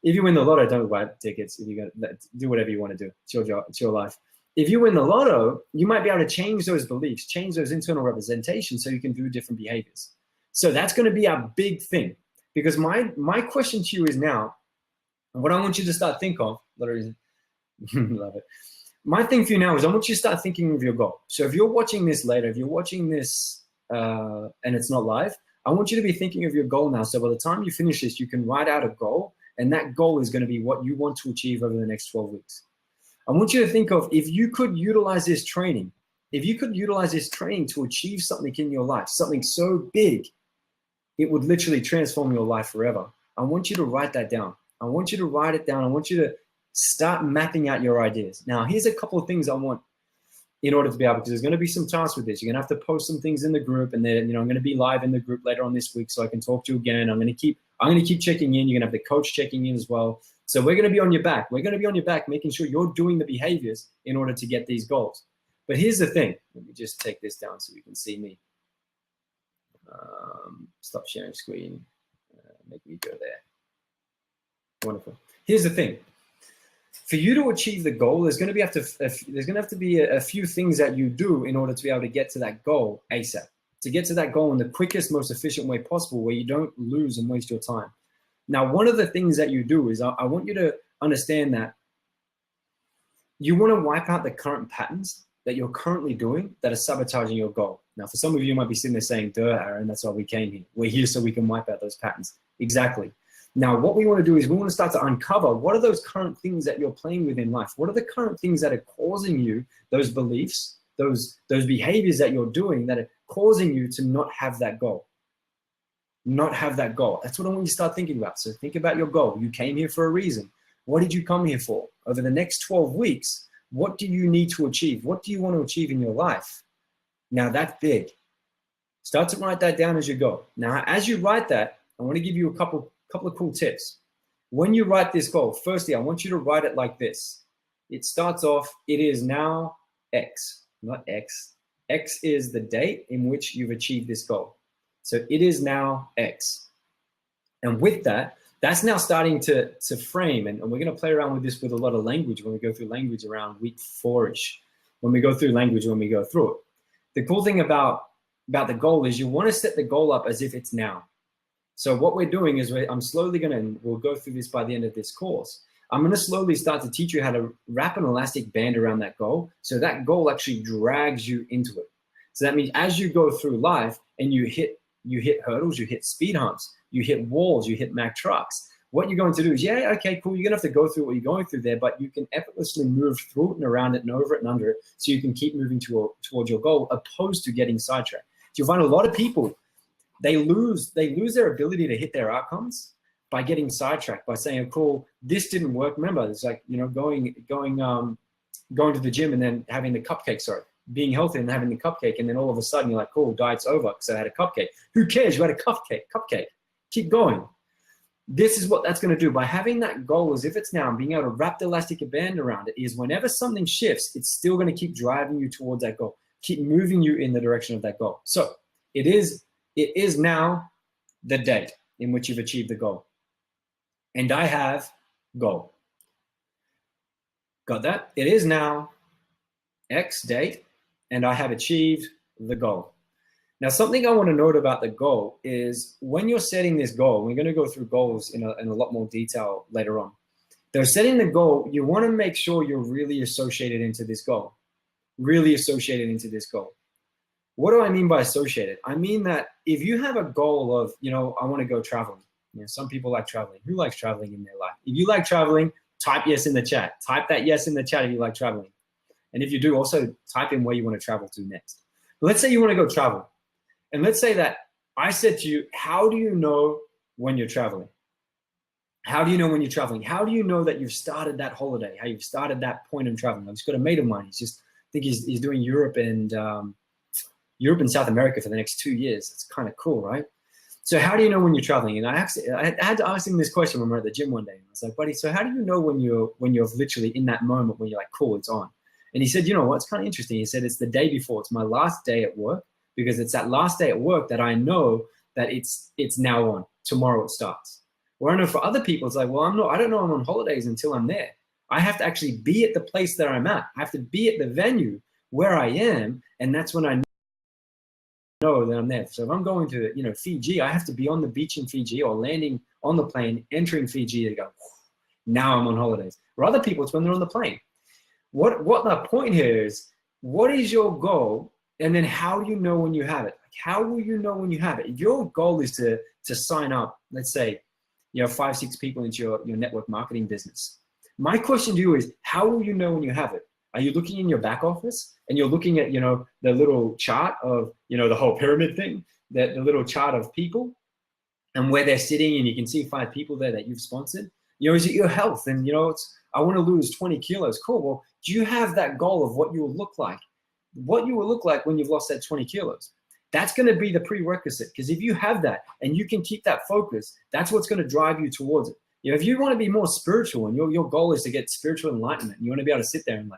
if you win the lotto, don't buy tickets. If you're gonna do whatever you want to do, it's your life. If you win the lotto, you might be able to change those beliefs, change those internal representations, so you can do different behaviors. So that's going to be our big thing. Because my question to you is now, and what I want you to start think of, literally, love it. My thing for you now is I want you to start thinking of your goal. So if you're watching this later, if you're watching this and it's not live, I want you to be thinking of your goal now. So by the time you finish this, you can write out a goal. And that goal is going to be what you want to achieve over the next 12 weeks. I want you to think of, if you could utilize this training, to achieve something in your life, something so big, it would literally transform your life forever. I want you to write that down. I want you to write it down. I want you to start mapping out your ideas. Now, here's a couple of things I want in order to be able, because there's going to be some tasks with this. You're going to have to post some things in the group, and then, I'm going to be live in the group later on this week so I can talk to you again. I'm going to keep checking in. You're going to have the coach checking in as well. So we're going to be on your back. We're going to be on your back, making sure you're doing the behaviors in order to get these goals. But here's the thing. Let me just take this down so you can see me. Stop sharing screen. Make me go there. Wonderful. Here's the thing. For you to achieve the goal, there's going to have to be a few things that you do in order to be able to get to that goal ASAP. To get to that goal in the quickest, most efficient way possible, where you don't lose and waste your time. Now, one of the things that you do is I want you to understand that you want to wipe out the current patterns that you're currently doing that are sabotaging your goal. Now, for some of you might be sitting there saying, duh, Aaron, that's why we came here. We're here so we can wipe out those patterns. Exactly. Now, what we want to do is we want to start to uncover what are those current things that you're playing with in life? What are the current things that are causing you those beliefs, those behaviors that you're doing that are causing you to not have that goal? Not have that goal. That's what I want you to start thinking about. So think about your goal. You came here for a reason. What did you come here for? Over the next 12 weeks, what do you need to achieve? What do you want to achieve in your life? Now, that's big. Start to write that down as you go. Now, as you write that, I want to give you a couple of cool tips. When you write this goal, firstly, I want you to write it like this. It starts off, it is now X, not X. X is the date in which you've achieved this goal. So it is now X. And with that, that's now starting to frame, and we're going to play around with this with a lot of language when we go through language around week 4-ish, when we go through it. The cool thing about the goal is you want to set the goal up as if it's now. So what we're doing is I'm slowly we'll go through this by the end of this course. I'm going to slowly start to teach you how to wrap an elastic band around that goal, so that goal actually drags you into it. So that means as you go through life and you hit hurdles, you hit speed humps, you hit walls, you hit Mack trucks, what you're going to do is, yeah, okay, cool, you're going to have to go through what you're going through there, but you can effortlessly move through it and around it and over it and under it, so you can keep moving towards your goal, opposed to getting sidetracked. So you'll find a lot of people, they lose their ability to hit their outcomes by getting sidetracked, by saying, oh, cool, this didn't work. Remember, it's like, going to the gym and then having the cupcake, being healthy and having the cupcake, and then all of a sudden you're like, cool, diet's over because I had a cupcake. Who cares? You had a cupcake. Keep going. This is what that's going to do. By having that goal as if it's now and being able to wrap the elastic band around it, is whenever something shifts, it's still going to keep driving you towards that goal, keep moving you in the direction of that goal. So it is now the date in which you've achieved the goal. And I have goal. Got that? It is now X date, and I have achieved the goal. Now, something I want to note about the goal is when you're setting this goal, we're going to go through goals in a lot more detail later on. They're setting the goal, you want to make sure you're really associated into this goal. Really associated into this goal. What do I mean by associated? I mean that if you have a goal of, I want to go traveling. Some people like traveling. Who likes traveling in their life? If you like traveling, Type yes in the chat. Type that yes in the chat if you like traveling. And if you do, also type in where you want to travel to next. But let's say you want to go travel. And let's say that I said to you, how do you know when you're traveling? How do you know when you're traveling? How do you know that you've started that holiday? How you've started that point in traveling? I've just got a mate of mine. I think he's doing Europe and South America for the next 2 years. It's kind of cool, right? So how do you know when you're traveling? And I had to ask him this question when we were at the gym one day. I was like, buddy, so how do you know when you're literally in that moment when you're like, cool, it's on? And he said, you know what? It's kind of interesting. He said, it's the day before. It's my last day at work, because it's that last day at work that I know that it's now on. Tomorrow it starts. Or I know for other people, it's like, well, I don't know I'm on holidays until I'm there. I have to actually be at the place that I'm at. I have to be at the venue where I am, and that's when I know that I'm there. So if I'm going to, Fiji, I have to be on the beach in Fiji or landing on the plane, entering Fiji to go, now I'm on holidays. For other people, it's when they're on the plane. What the point here is, what is your goal? And then how do you know when you have it? How will you know when you have it? If your goal is to sign up, let's say, 5, 6 people into your network marketing business. My question to you is, how will you know when you have it? Are you looking in your back office and you're looking at, the little chart of, the whole pyramid thing, the little chart of people and where they're sitting, and you can see 5 people there that you've sponsored? Is it your health? And, I want to lose 20 kilos. Cool. Well, do you have that goal of what you will look like? What you will look like when you've lost that 20 kilos? That's going to be the prerequisite, because if you have that and you can keep that focus, that's what's going to drive you towards it. If you want to be more spiritual and your goal is to get spiritual enlightenment, you want to be able to sit there and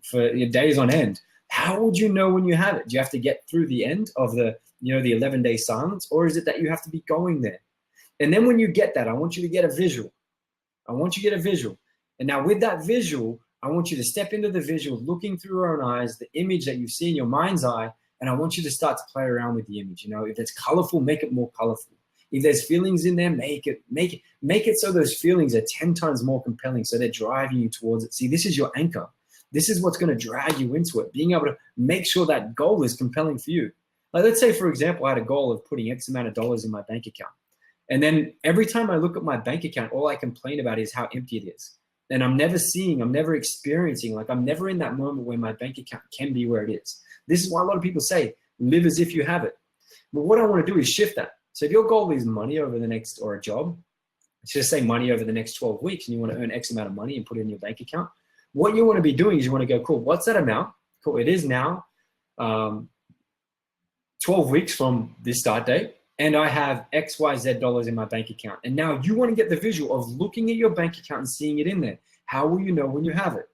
for days on end, how would you know when you have it? Do you have to get through the end of the 11-day silence, or is it that you have to be going there? And then when you get that, I want you to get a visual. And now with that visual, I want you to step into the visual, looking through your own eyes, the image that you see in your mind's eye, and I want you to start to play around with the image. If it's colorful, make it more colorful. If there's feelings in there, make it so those feelings are 10 times more compelling, so they're driving you towards it. See, this is your anchor. This is what's going to drag you into it, being able to make sure that goal is compelling for you. Like, let's say, for example, I had a goal of putting X amount of dollars in my bank account. And then every time I look at my bank account, all I complain about is how empty it is. And I'm never experiencing, I'm never in that moment where my bank account can be where it is. This is why a lot of people say, live as if you have it. But what I want to do is shift that. So if your goal is money over the next, or a job, let's just say money over the next 12 weeks, and you want to earn X amount of money and put it in your bank account, what you want to be doing is you want to go, cool, what's that amount? Cool, it is now 12 weeks from this start date, and I have XYZ dollars in my bank account. And now you want to get the visual of looking at your bank account and seeing it in there. How will you know when you have it?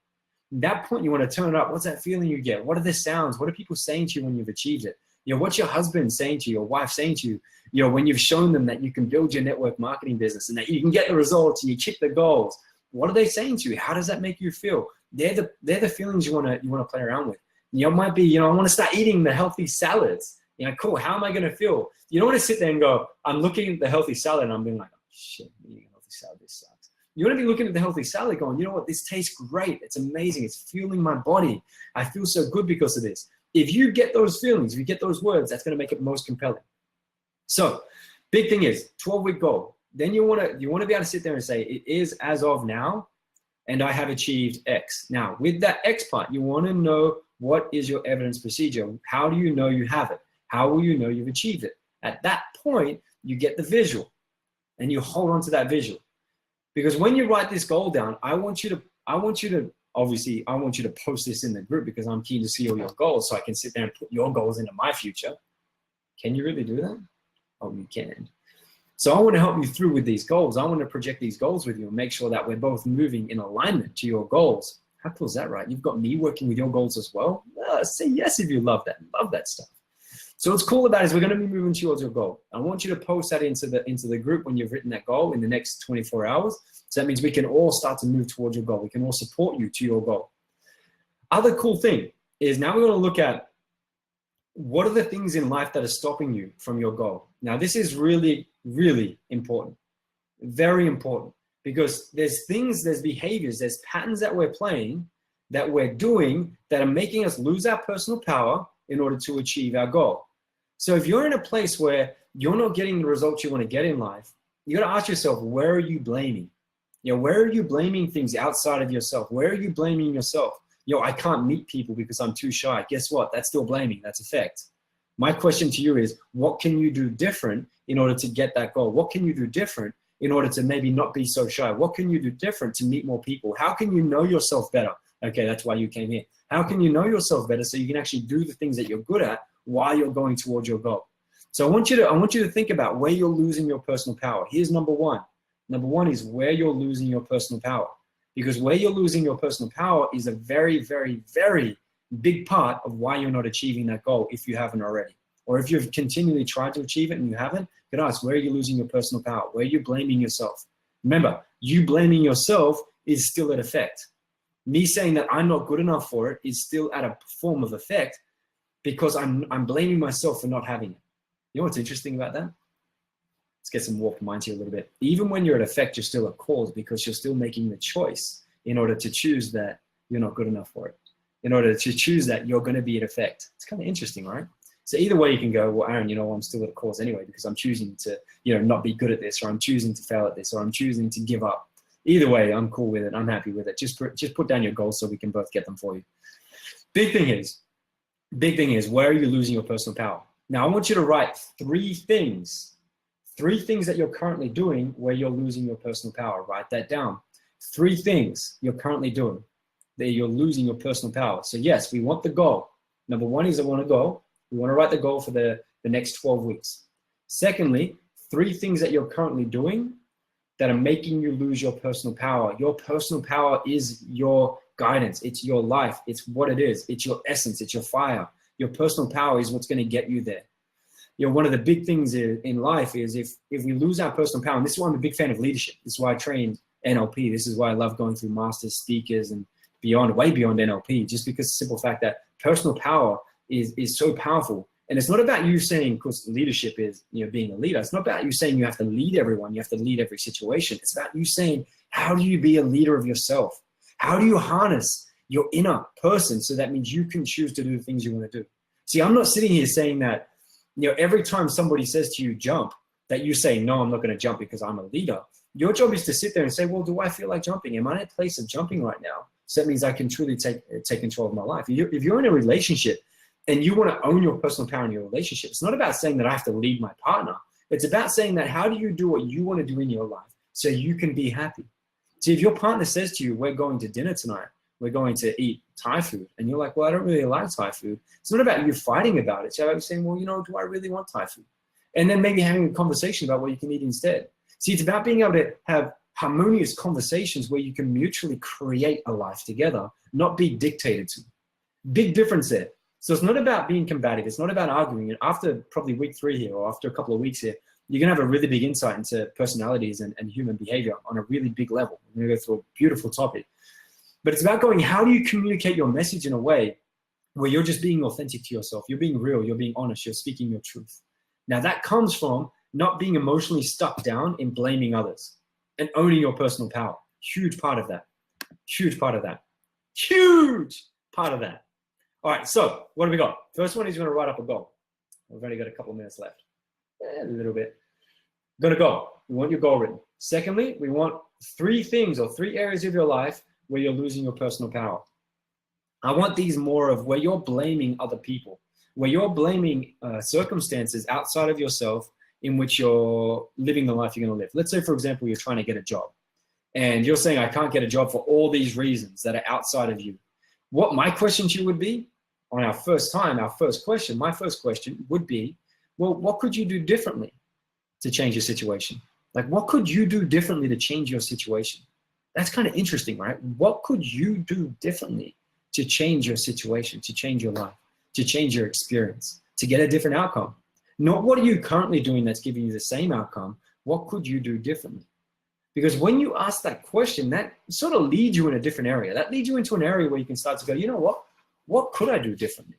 At that point, you want to turn it up. What's that feeling you get? What are the sounds? What are people saying to you when you've achieved it? What's your husband saying to you, your wife saying to you, when you've shown them that you can build your network marketing business and that you can get the results and you hit the goals? What are they saying to you? How does that make you feel? They're the feelings you want to play around with. It might be, I want to start eating the healthy salads. Cool. How am I going to feel? You don't want to sit there and go, I'm looking at the healthy salad and I'm being like, oh shit, I'm eating a healthy salad. This sucks. You want to be looking at the healthy salad going, you know what? This tastes great. It's amazing. It's fueling my body. I feel so good because of this. If you get those feelings, if you get those words, that's going to make it most compelling. So big thing is 12-week goal. Then you want to be able to sit there and say, it is as of now, and I have achieved X. Now with that X part, you want to know, what is your evidence procedure? How do you know you have it? How will you know you've achieved it? At that point, you get the visual and you hold on to that visual. Because when you write this goal down, I want you to post this in the group, because I'm keen to see all your goals so I can sit there and put your goals into my future. Can you really do that? Oh, you can. So I want to help you through with these goals. I want to project these goals with you and make sure that we're both moving in alignment to your goals. How cool is that, right? You've got me working with your goals as well. Say yes if you love that. Love that stuff. So what's cool about it is we're going to be moving towards your goal. I want you to post that into the group when you've written that goal in the next 24 hours. So that means we can all start to move towards your goal. We can all support you to your goal. Other cool thing is, now we're going to look at what are the things in life that are stopping you from your goal. Now this is really, really important. Very important, because there's behaviors, there's patterns that we're playing, that we're doing, that are making us lose our personal power in order to achieve our goal. So if you're in a place where you're not getting the results you want to get in life, you got to ask yourself, where are you blaming? You know, where are you blaming things outside of yourself? Where are you blaming yourself? Yo, I can't meet people because I'm too shy. Guess what? That's still blaming. That's affect. My question to you is, what can you do different in order to get that goal? What can you do different in order to maybe not be so shy? What can you do different to meet more people? How can you know yourself better? Okay, that's why you came here. How can you know yourself better so you can actually do the things that you're good at while you're going towards your goal? So I want you to think about where you're losing your personal power. Here's number one. Number one is where you're losing your personal power. Because where you're losing your personal power is a very, very, very big part of why you're not achieving that goal if you haven't already. Or if you've continually tried to achieve it and you haven't, you can ask, where are you losing your personal power? Where are you blaming yourself? Remember, you blaming yourself is still at effect. Me saying that I'm not good enough for it is still at a form of effect because I'm blaming myself for not having it. You know what's interesting about that? Let's get some warped minds here a little bit. Even when you're at effect, you're still at cause because you're still making the choice in order to choose that you're not good enough for it. In order to choose that you're going to be at effect. It's kind of interesting, right? So either way you can go, well, Aaron, you know, I'm still at a cause anyway because I'm choosing to, you know, not be good at this, or I'm choosing to fail at this, or I'm choosing to give up. Either way, I'm cool with it. I'm happy with it. Just put down your goals so we can both get them for you. Big thing is, where are you losing your personal power? Now, I want you to write three things that you're currently doing where you're losing your personal power. Write that down. 3 things you're currently doing that you're losing your personal power. So yes, we want the goal. Number one is I want a goal. We want to write the goal for the next 12 weeks. Secondly, 3 things that you're currently doing that are making you lose your personal power. Your personal power is your guidance. It's your life. It's what it is. It's your essence. It's your fire. Your personal power is what's going to get you there. You know, one of the big things in life is if we lose our personal power, and this is why I'm a big fan of leadership. This is why I trained NLP. This is why I love going through masters, speakers, and beyond, way beyond NLP, just because the simple fact that personal power is so powerful. And it's not about you saying, because leadership is, you know, being a leader. It's not about you saying you have to lead everyone. You have to lead every situation. It's about you saying, how do you be a leader of yourself? How do you harness your inner person so that means you can choose to do the things you want to do? See, I'm not sitting here saying that, you know, every time somebody says to you, jump, that you say, no, I'm not going to jump because I'm a leader. Your job is to sit there and say, well, do I feel like jumping? Am I in a place of jumping right now? So that means I can truly take control of my life. If you're in a relationship and you want to own your personal power in your relationship, it's not about saying that I have to lead my partner. It's about saying that how do you do what you want to do in your life so you can be happy? See, if your partner says to you, we're going to dinner tonight, we're going to eat Thai food, and you're like, well, I don't really like Thai food. It's not about you fighting about it. It's about saying, well, you know, do I really want Thai food? And then maybe having a conversation about what you can eat instead. See, it's about being able to have harmonious conversations where you can mutually create a life together, not be dictated to. Big difference there. So it's not about being combative. It's not about arguing. And after probably week 3 here, or after a couple of weeks here, you're going to have a really big insight into personalities and human behavior on a really big level. We're going to go through a beautiful topic. But it's about going, how do you communicate your message in a way where you're just being authentic to yourself? You're being real. You're being honest. You're speaking your truth. Now, that comes from not being emotionally stuck down in blaming others and owning your personal power. Huge part of that. Huge part of that. Huge part of that. All right, so what do we got? First one is you're going to write up a goal. We've only got a couple of minutes left. A little bit. Got a goal. We want your goal written. Secondly, we want 3 things or 3 areas of your life where you're losing your personal power. I want these more of where you're blaming other people, where you're blaming circumstances outside of yourself in which you're living the life you're going to live. Let's say, for example, you're trying to get a job and you're saying, I can't get a job for all these reasons that are outside of you. What my question to you would be on our first time, my first question would be, well, what could you do differently to change your situation? Like, what could you do differently to change your situation? That's kind of interesting, right? What could you do differently to change your situation, to change your life, to change your experience, to get a different outcome? Not what are you currently doing that's giving you the same outcome? What could you do differently? Because when you ask that question, that sort of leads you in a different area. That leads you into an area where you can start to go, you know what? What could I do differently?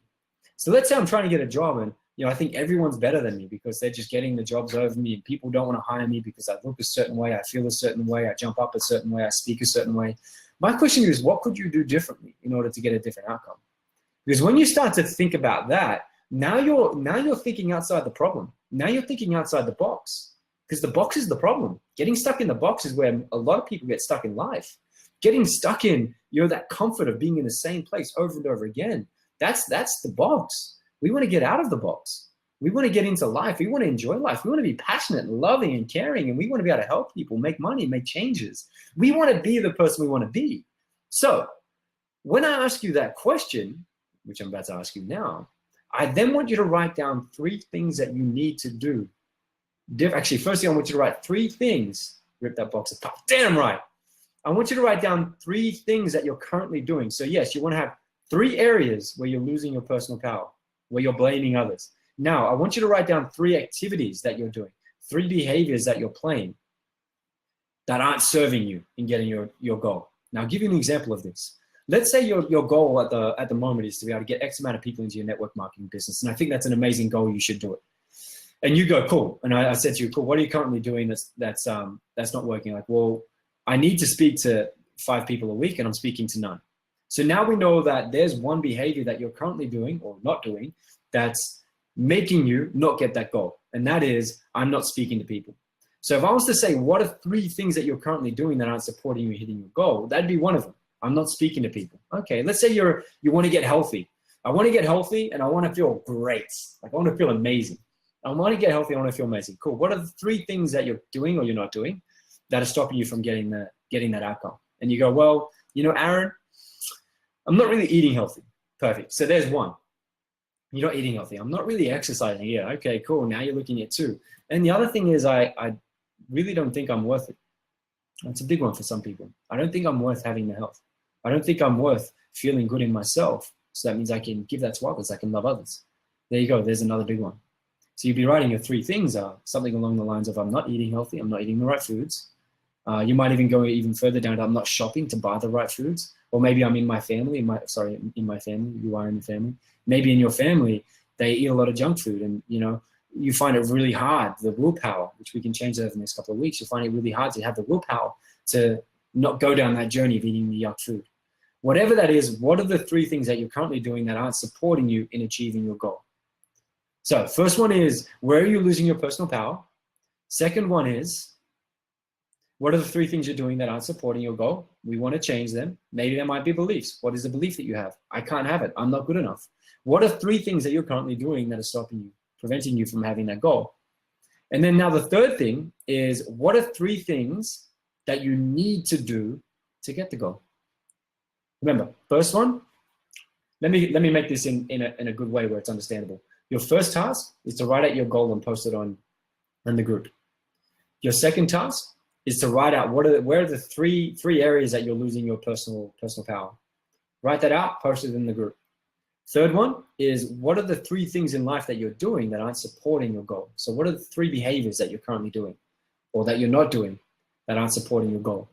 So let's say I'm trying to get a job and, you know, I think everyone's better than me because they're just getting the jobs over me and people don't want to hire me because I look a certain way, I feel a certain way, I jump up a certain way, I speak a certain way. My question is, what could you do differently in order to get a different outcome? Because when you start to think about that, now you're thinking outside the problem. Now you're thinking outside the box. because the box is the problem. Getting stuck in the box is where a lot of people get stuck in life. Getting stuck in, that comfort of being in the same place over and over again. That's the box. We want to get out of the box. We want to get into life. We want to enjoy life. We want to be passionate and loving and caring, and we want to be able to help people, make money, make changes. We want to be the person we want to be. So when I ask you that question, which I'm about to ask you now, I then want you to write down 3 things that you need to do. Actually, firstly, I want you to write 3 things. Rip that box apart. Damn right. I want you to write down 3 things that you're currently doing. So yes, you want to have 3 areas where you're losing your personal power, where you're blaming others. Now, I want you to write down 3 activities that you're doing, 3 behaviors that you're playing that aren't serving you in getting your goal. Now, I'll give you an example of this. Let's say your goal at the moment is to be able to get X amount of people into your network marketing business. And I think that's an amazing goal. You should do it. And you go, cool. And I said to you, cool, what are you currently doing that's not working? Like, well, I need to speak to 5 people a week and I'm speaking to none. So now we know that there's one behavior that you're currently doing or not doing that's making you not get that goal. And that is, I'm not speaking to people. So if I was to say, what are 3 things that you're currently doing that aren't supporting you hitting your goal? That'd be one of them. I'm not speaking to people. Okay, let's say you want to get healthy. I want to get healthy and I want to feel great. Like I want to feel amazing. I want to get healthy, I want to feel amazing. Cool. What are the 3 things that you're doing or you're not doing that are stopping you from getting that outcome? And you go, well, Aaron, I'm not really eating healthy. Perfect. So there's 1. You're not eating healthy. I'm not really exercising. Yeah, okay, cool. Now you're looking at 2. And the other thing is I really don't think I'm worth it. That's a big one for some people. I don't think I'm worth having the health. I don't think I'm worth feeling good in myself. So that means I can give that to others. I can love others. There you go. There's another big one. So you'd be writing your 3 things are something along the lines of I'm not eating healthy. I'm not eating the right foods. You might even go even further down to I'm not shopping to buy the right foods. Or maybe I'm in my family. In my family. You are in the family. Maybe in your family, they eat a lot of junk food and, you find it really hard, the willpower, which we can change that over the next couple of weeks. You find it really hard to have the willpower to not go down that journey of eating the yuck food. Whatever that is, what are the 3 things that you're currently doing that aren't supporting you in achieving your goal? So first one is, where are you losing your personal power? Second one is, what are the 3 things you're doing that aren't supporting your goal? We want to change them. Maybe there might be beliefs. What is the belief that you have? I can't have it. I'm not good enough. What are 3 things that you're currently doing that are stopping you, preventing you from having that goal? And then now the third thing is, what are 3 things that you need to do to get the goal? Remember, first one, let me make this in a good way where it's understandable. Your first task is to write out your goal and post it on the group. Your second task is to write out where are the three areas that you're losing your personal power. Write that out, post it in the group. Third one is, what are the 3 things in life that you're doing that aren't supporting your goal? So what are the 3 behaviors that you're currently doing or that you're not doing that aren't supporting your goal?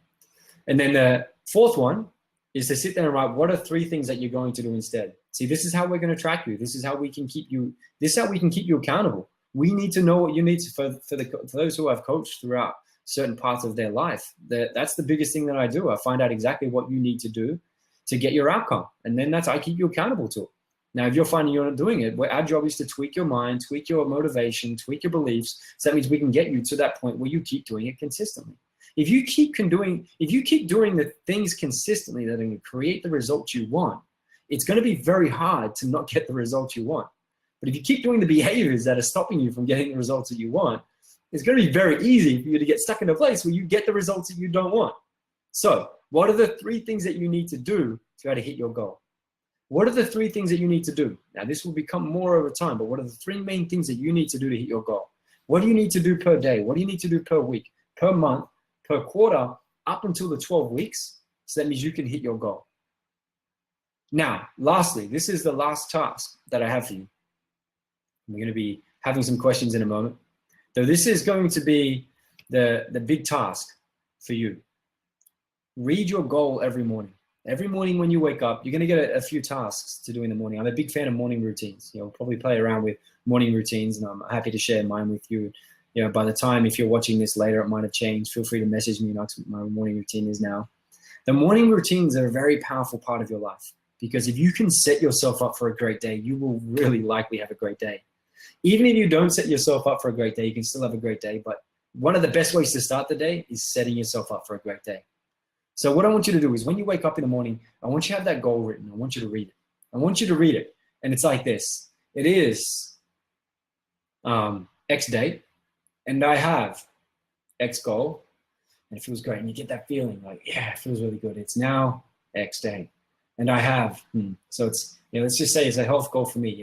And then the fourth one is to sit there and write, what are 3 things that you're going to do instead? See, this is how we're going to track you. This is how we can keep you, accountable. We need to know what you need for those who I've coached throughout certain parts of their life. That's the biggest thing that I do. I find out exactly what you need to do to get your outcome. And then I keep you accountable to it. Now, if you're finding you're not doing it, our job is to tweak your mind, tweak your motivation, tweak your beliefs. So that means we can get you to that point where you keep doing it consistently. If you keep doing the things consistently that are going to create the results you want, it's going to be very hard to not get the results you want. But if you keep doing the behaviors that are stopping you from getting the results that you want, it's going to be very easy for you to get stuck in a place where you get the results that you don't want. So what are the 3 things that you need to do to try to hit your goal? What are the 3 things that you need to do? Now, this will become more over time, but what are the 3 main things that you need to do to hit your goal? What do you need to do per day? What do you need to do per week, per month, per quarter, up until the 12 weeks? So that means you can hit your goal. Now, lastly, this is the last task that I have for you. We're going to be having some questions in a moment. So this is going to be the big task for you. Read your goal every morning. Every morning when you wake up, you're going to get a few tasks to do in the morning. I'm a big fan of morning routines. We'll probably play around with morning routines, and I'm happy to share mine with you. By the time, if you're watching this later, it might have changed. Feel free to message me and ask what my morning routine is now. The morning routines are a very powerful part of your life, because if you can set yourself up for a great day, you will really likely have a great day. Even if you don't set yourself up for a great day, you can still have a great day, but one of the best ways to start the day is setting yourself up for a great day. So what I want you to do is when you wake up in the morning, I want you to have that goal written. I want you to read it. I want you to read it. And it's like this. It is X date, and I have X goal, and it feels great. And you get that feeling like, yeah, it feels really good. It's now X day. And I have, so it's, let's just say it's a health goal for me.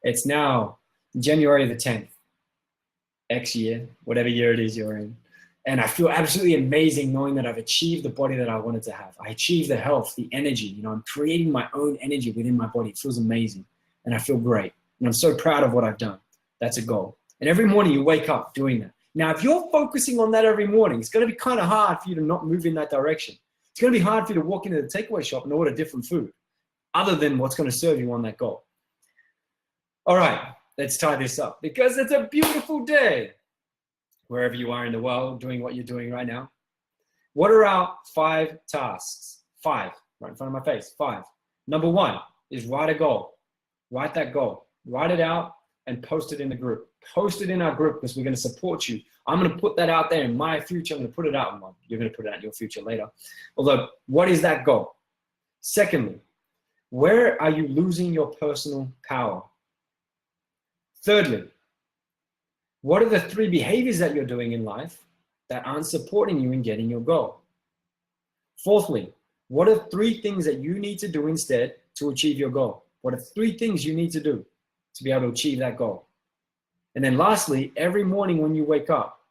It's now January the 10th, X year, whatever year it is you're in. And I feel absolutely amazing knowing that I've achieved the body that I wanted to have. I achieved the health, the energy. I'm creating my own energy within my body. It feels amazing. And I feel great. And I'm so proud of what I've done. That's a goal. And every morning you wake up doing that. Now, if you're focusing on that every morning, it's going to be kind of hard for you to not move in that direction. It's going to be hard for you to walk into the takeaway shop and order different food other than what's going to serve you on that goal. All right, let's tie this up because it's a beautiful day. Wherever you are in the world, doing what you're doing right now. What are our 5 tasks? 5, right in front of my face, 5. Number 1 is write a goal. Write that goal. Write it out and post it in the group. Post it in our group because we're going to support you. I'm going to put that out there in my future. I'm going to put it out in one. You're going to put it out in your future later. Although, what is that goal? Secondly, where are you losing your personal power? Thirdly, what are the 3 behaviors that you're doing in life that aren't supporting you in getting your goal? Fourthly, what are 3 things that you need to do instead to achieve your goal? What are 3 things you need to do to be able to achieve that goal? And then lastly, every morning when you wake up,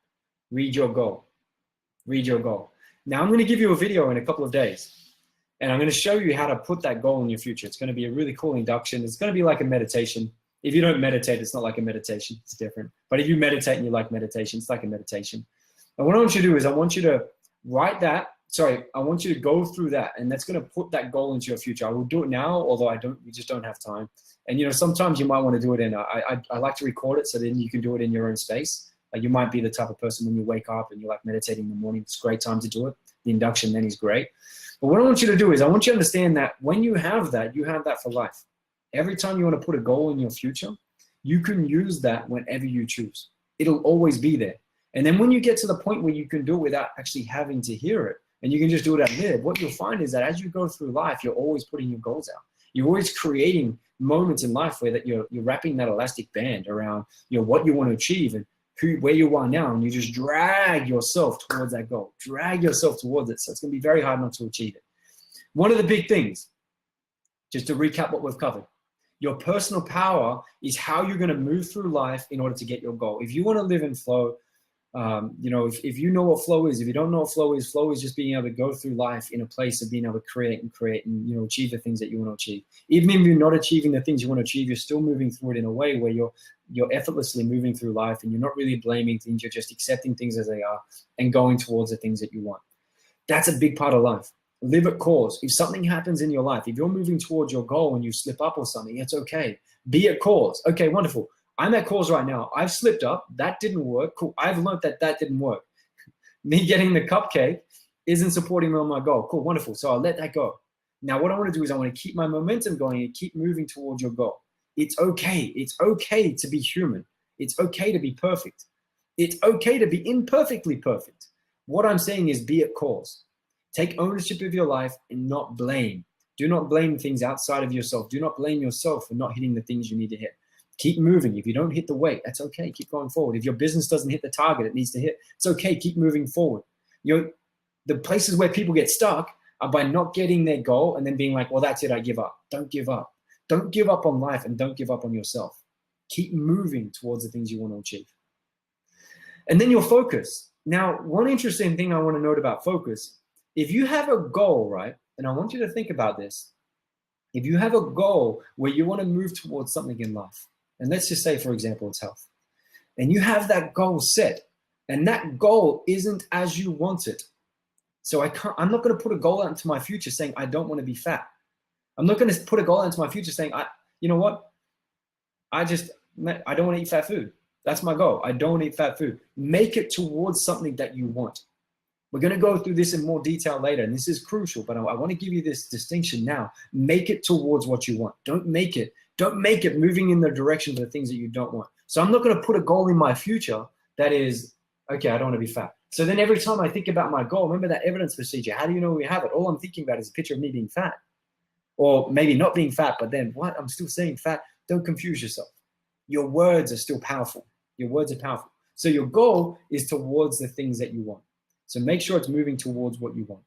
read your goal. Read your goal. Now I'm going to give you a video in a couple of days, and I'm going to show you how to put that goal in your future. It's going to be a really cool induction. It's going to be like a meditation. If you don't meditate, it's not like a meditation. It's different. But if you meditate and you like meditation, it's like a meditation. And what I want you to do is I want you to write that. Sorry, I want you to go through that, and that's going to put that goal into your future. I will do it now, although we just don't have time. And sometimes you might want to do it in. I like to record it so then you can do it in your own space. Like you might be the type of person when you wake up and you like meditating in the morning. It's a great time to do it. The induction then is great. But what I want you to do is I want you to understand that when you have that for life. Every time you want to put a goal in your future, you can use that whenever you choose. It'll always be there. And then when you get to the point where you can do it without actually having to hear it, and you can just do it out there, what you'll find is that as you go through life, you're always putting your goals out. You're always creating moments in life where that you're wrapping that elastic band around what you want to achieve and where you are now, and you just drag yourself towards that goal. Drag yourself towards it. So it's going to be very hard not to achieve it. One of the big things, just to recap what we've covered, your personal power is how you're going to move through life in order to get your goal. If you want to live in flow, if you know what flow is, if you don't know what flow is just being able to go through life in a place of being able to create and achieve the things that you want to achieve. Even if you're not achieving the things you want to achieve, you're still moving through it in a way where you're effortlessly moving through life and you're not really blaming things. You're just accepting things as they are and going towards the things that you want. That's a big part of life. Live at cause. If something happens in your life, if you're moving towards your goal and you slip up or something, it's okay. Be at cause. Okay, wonderful. I'm at cause right now. I've slipped up. That didn't work. Cool. I've learned that didn't work. Me getting the cupcake isn't supporting me on my goal. Cool, wonderful. So I'll let that go. Now what I want to do is I want to keep my momentum going and keep moving towards your goal. It's okay. It's okay to be human. It's okay to be perfect. It's okay to be imperfectly perfect. What I'm saying is be at cause. Take ownership of your life and not blame. Do not blame things outside of yourself. Do not blame yourself for not hitting the things you need to hit. Keep moving. If you don't hit the weight, that's okay. Keep going forward. If your business doesn't hit the target it needs to hit, it's okay. Keep moving forward. The places where people get stuck are by not getting their goal and then being like, well, that's it. I give up. Don't give up. Don't give up on life and don't give up on yourself. Keep moving towards the things you want to achieve. And then your focus. Now, one interesting thing I want to note about focus, if you have a goal, right, and I want you to think about this, if you have a goal where you want to move towards something in life, and let's just say, for example, it's health, and you have that goal set, and that goal isn't as you want it. So I'm not going to put a goal out into my future saying, I don't want to be fat. I'm not going to put a goal out into my future saying, you know what? I don't want to eat fat food. That's my goal. I don't want to eat fat food. Make it towards something that you want. We're going to go through this in more detail later, and this is crucial, but I want to give you this distinction now. Make it towards what you want. Don't make it moving in the direction of the things that you don't want. So I'm not going to put a goal in my future that is Okay, I don't want to be fat. So then every time I think about my goal, remember that evidence procedure. How do you know we have it? All I'm thinking about is a picture of me being fat. Or maybe not being fat, but then what? I'm still saying fat. Don't confuse yourself. Your words are still powerful. Your words are powerful. So your goal is towards the things that you want. So make sure it's moving towards what you want.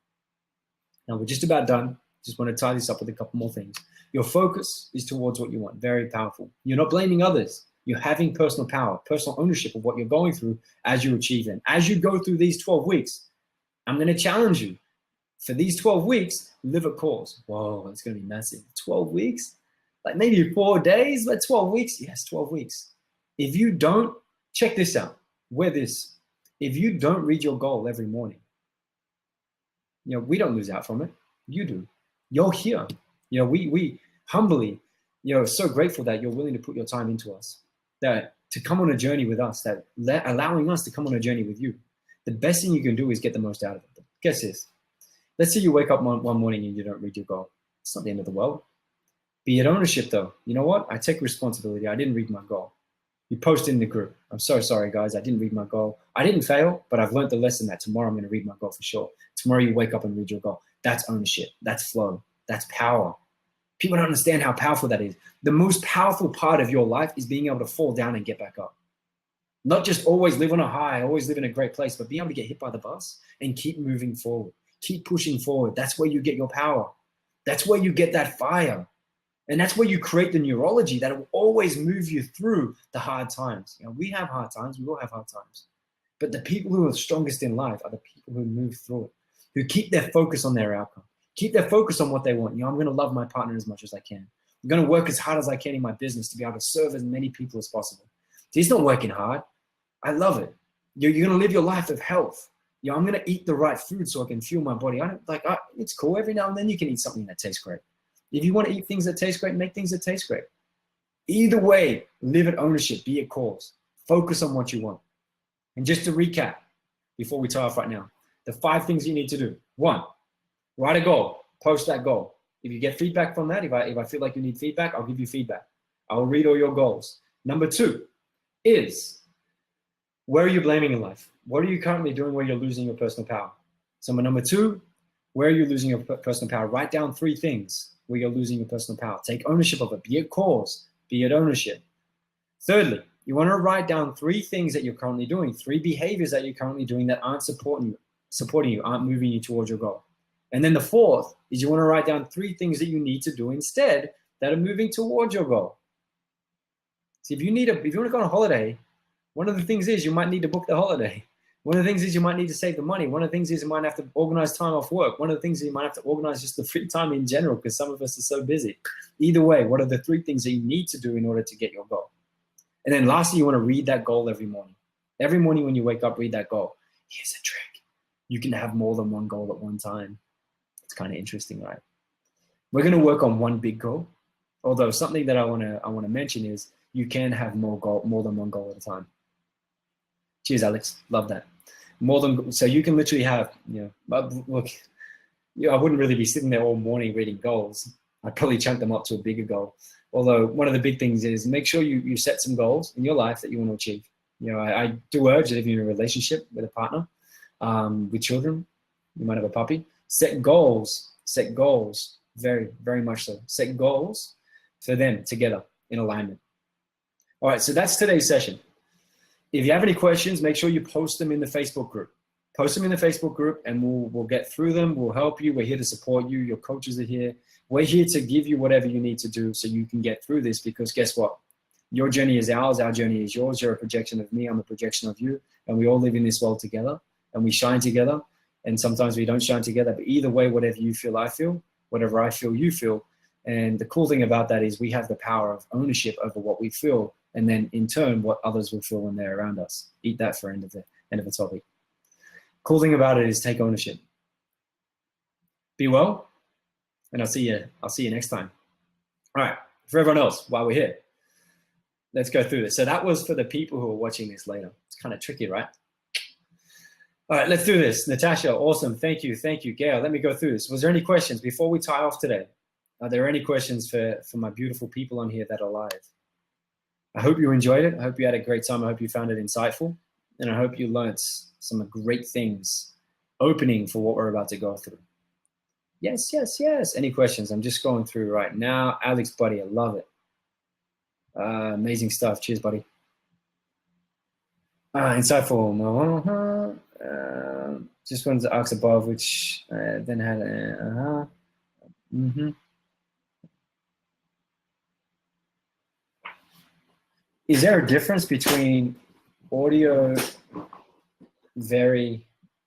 Now we're just about done. Just want to tie this up with a couple more things. Your focus is towards what you want. Very powerful. You're not blaming others. You're having personal power, personal ownership of what you're going through as you achieve them. As you go through these 12 weeks, I'm going to challenge you. For these 12 weeks, live a cause. Whoa, it's going to be massive. 12 weeks? Like maybe 4 days, but 12 weeks? Yes, 12 weeks. If you don't, check this out. Wear this. If you don't read your goal every morning, we don't lose out from it. You do. You're here. We humbly, so grateful that you're willing to put your time into us, that to come on a journey with us, that allowing us to come on a journey with you. The best thing you can do is get the most out of it. Guess this. Let's say you wake up one morning and you don't read your goal. It's not the end of the world. Be it ownership though. You know what? I take responsibility. I didn't read my goal. You post in the group. I'm so sorry, guys. I didn't read my goal. I didn't fail, but I've learned the lesson that tomorrow I'm going to read my goal for sure. Tomorrow you wake up and read your goal. That's ownership. That's flow. That's power. People don't understand how powerful that is. The most powerful part of your life is being able to fall down and get back up. Not just always live on a high, always live in a great place, but being able to get hit by the bus and keep moving forward. Keep pushing forward. That's where you get your power. That's where you get that fire. And that's where you create the neurology that will always move you through the hard times. We have hard times. We all have hard times. But the people who are strongest in life are the people who move through it, who keep their focus on their outcome, keep their focus on what they want. I'm going to love my partner as much as I can. I'm going to work as hard as I can in my business to be able to serve as many people as possible. He's not working hard. I love it. You're going to live your life of health. I'm going to eat the right food so I can fuel my body. It's cool. Every now and then you can eat something that tastes great. If you want to eat things that taste great, make things that taste great. Either way, live at ownership, be at cause. Focus on what you want. And just to recap, before we tie off right now, the 5 things you need to do. 1, write a goal. Post that goal. If you get feedback from that, if I feel like you need feedback, I'll give you feedback. I'll read all your goals. Number 2 is, where are you blaming in life? What are you currently doing where you're losing your personal power? So number 2, where are you losing your personal power? Write down 3 things where you're losing your personal power. Take ownership of it. Be it cause. Be it ownership. Thirdly, you want to write down 3 things that you're currently doing, 3 behaviors that you're currently doing that aren't supporting you, aren't moving you towards your goal. And then the 4th is you want to write down 3 things that you need to do instead that are moving towards your goal. See, if you want to go on a holiday, one of the things is you might need to book the holiday. One of the things is you might need to save the money. One of the things is you might have to organize time off work. One of the things is you might have to organize just the free time in general because some of us are so busy. Either way, what are the 3 things that you need to do in order to get your goal? And then lastly, you want to read that goal every morning. Every morning when you wake up, read that goal. Here's a trick. You can have more than one goal at one time. It's kind of interesting, right? We're going to work on one big goal. Although something that I want to mention is you can have more than one goal at a time. Cheers, Alex. Love that. So you can literally have, look, I wouldn't really be sitting there all morning reading goals. I'd probably chunk them up to a bigger goal. Although one of the big things is make sure you set some goals in your life that you want to achieve. I do urge that if you're in a relationship with a partner, with children, you might have a puppy, set goals, very, very much so. Set goals for them together in alignment. All right, so that's today's session. If you have any questions, make sure you post them in the Facebook group. Post them in the Facebook group and we'll get through them. We'll help you. We're here to support you. Your coaches are here. We're here to give you whatever you need to do so you can get through this because guess what? Your journey is ours. Our journey is yours. You're a projection of me. I'm a projection of you. And we all live in this world together and we shine together. And sometimes we don't shine together. But either way, whatever you feel, I feel. Whatever I feel, you feel. And the cool thing about that is we have the power of ownership over what we feel. And then in turn, what others will feel when they're around us. Eat that for end of the topic. Cool thing about it is take ownership. Be well, and I'll see you next time. All right, for everyone else, while we're here, let's go through this. So that was for the people who are watching this later. It's kind of tricky, right? All right, let's do this. Natasha, awesome. Thank you. Gail, let me go through this. Was there any questions before we tie off today? Are there any questions for my beautiful people on here that are live? I hope you enjoyed it. I hope you had a great time. I hope you found it insightful. And I hope you learnt some great things opening for what we're about to go through. Yes, yes, yes. Any questions? I'm just going through right now. Alex, buddy, I love it. Amazing stuff. Cheers, buddy. Insightful. Just wanted to ask above, which then had Is there a difference between audio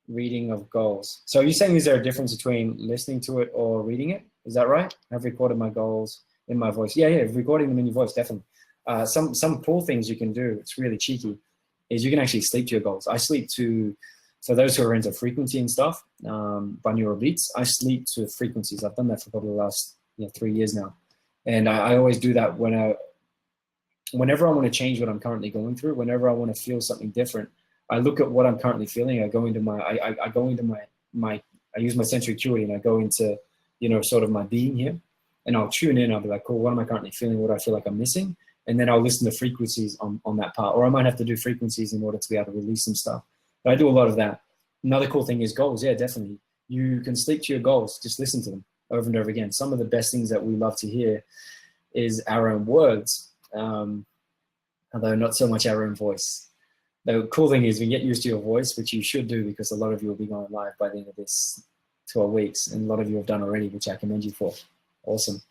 reading of goals? So you're saying, is there a difference between listening to it or reading it? Is that right? I've recorded my goals in my voice. Yeah, recording them in your voice, definitely. Some cool things you can do, it's really cheeky, is you can actually sleep to your goals. I sleep to, for those who are into frequency and stuff, binaural beats, I sleep to frequencies. I've done that for probably the last 3 years now. And I always do that whenever I want to change what I'm currently going through, whenever I want to feel something different, I look at what I'm currently feeling. I go into I use my sensory acuity and I go into, sort of my being here, and I'll tune in. I'll be like, cool, what am I currently feeling? What do I feel like I'm missing? And then I'll listen to frequencies on that part, or I might have to do frequencies in order to be able to release some stuff. But I do a lot of that. Another cool thing is goals. Yeah, definitely. You can sleep to your goals. Just listen to them over and over again. Some of the best things that we love to hear is our own words. Although not so much our own voice. The cool thing is we get used to your voice, which you should do, because a lot of you will be going live by the end of this 12 weeks, and a lot of you have done already, which I commend you for. Awesome.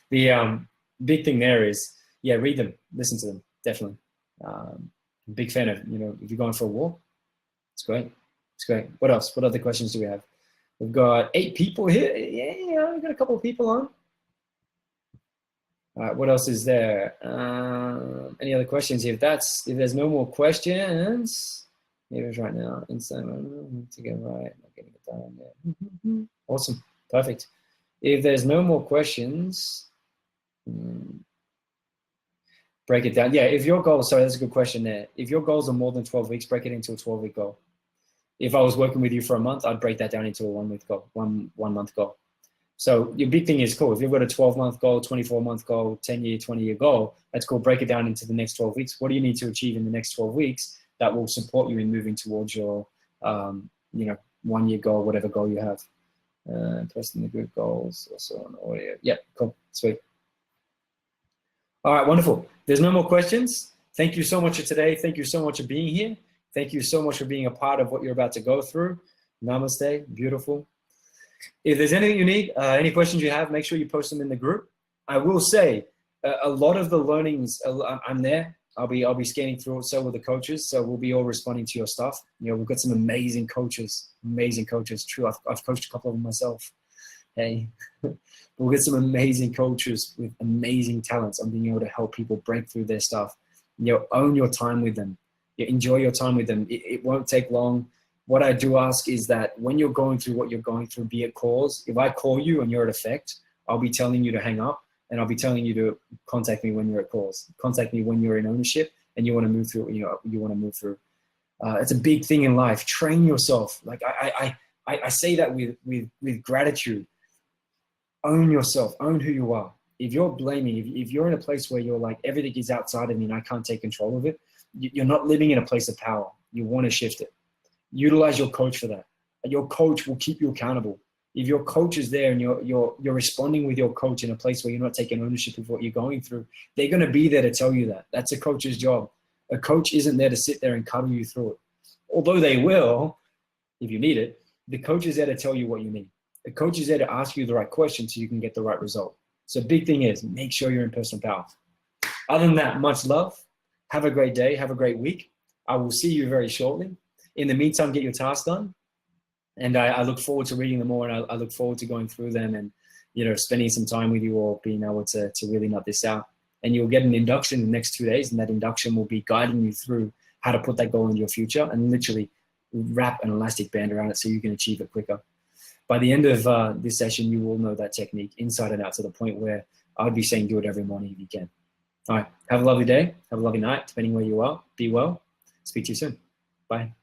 The big thing there is, yeah, read them, listen to them, definitely. Big fan of, if you're going for a walk, it's great. It's great. What else? What other questions do we have? We've got 8 people here. Yeah, we've got a couple of people on. All right, what else is there? Any other questions? If there's no more questions, here it is right now. Instagram to get right, not getting it done. Yeah. Awesome, perfect. If there's no more questions, break it down. Yeah, if your goal, sorry, that's a good question there. If your goals are more than 12 weeks, break it into a 12-week goal. If I was working with you for a month, I'd break that down into a 1-week goal, one month goal. So your big thing is cool. If you've got a 12-month goal, 24-month goal, 10-year, 20-year goal, that's cool. Break it down into the next 12 weeks. What do you need to achieve in the next 12 weeks that will support you in moving towards your, 1-year goal, whatever goal you have? Posting the group goals, also on audio. Yep, cool, sweet. All right, wonderful. There's no more questions. Thank you so much for today. Thank you so much for being here. Thank you so much for being a part of what you're about to go through. Namaste, beautiful. If there's anything you need, any questions you have, make sure you post them in the group. I will say a lot of the learnings, I'm there. I'll be scanning through it. So will the coaches. So we'll be all responding to your stuff. We've got some amazing coaches. True, I've coached a couple of them myself. Hey, we'll get some amazing coaches with amazing talents on being able to help people break through their stuff. Own your time with them. Enjoy your time with them. It won't take long. What I do ask is that when you're going through what you're going through, be it calls, if I call you and you're at effect, I'll be telling you to hang up, and I'll be telling you to contact me when you're at calls. Contact me when you're in ownership and you want to move through, you want to move through. It's a big thing in life. Train yourself. Like I say that with gratitude. Own yourself. Own who you are. If you're blaming, if you're in a place where you're like, everything is outside of me and I can't take control of it, you're not living in a place of power. You want to shift it. Utilize your coach for that. Your coach will keep you accountable. If your coach is there and you're responding with your coach in a place where you're not taking ownership of what you're going through, they're going to be there to tell you that. That's a coach's job. A coach isn't there to sit there and cuddle you through it. Although they will, if you need it, the coach is there to tell you what you need. The coach is there to ask you the right question so you can get the right result. So big thing is, make sure you're in personal power. Other than that, much love. Have a great day. Have a great week. I will see you very shortly. In the meantime, get your tasks done. And I look forward to reading them all, and I look forward to going through them and, spending some time with you all, being able to really nut this out. And you'll get an induction in the next 2 days, and that induction will be guiding you through how to put that goal into your future and literally wrap an elastic band around it so you can achieve it quicker. By the end of this session, you will know that technique inside and out, to the point where I would be saying do it every morning if you can. All right, have a lovely day, have a lovely night, depending where you are. Be well. Speak to you soon. Bye.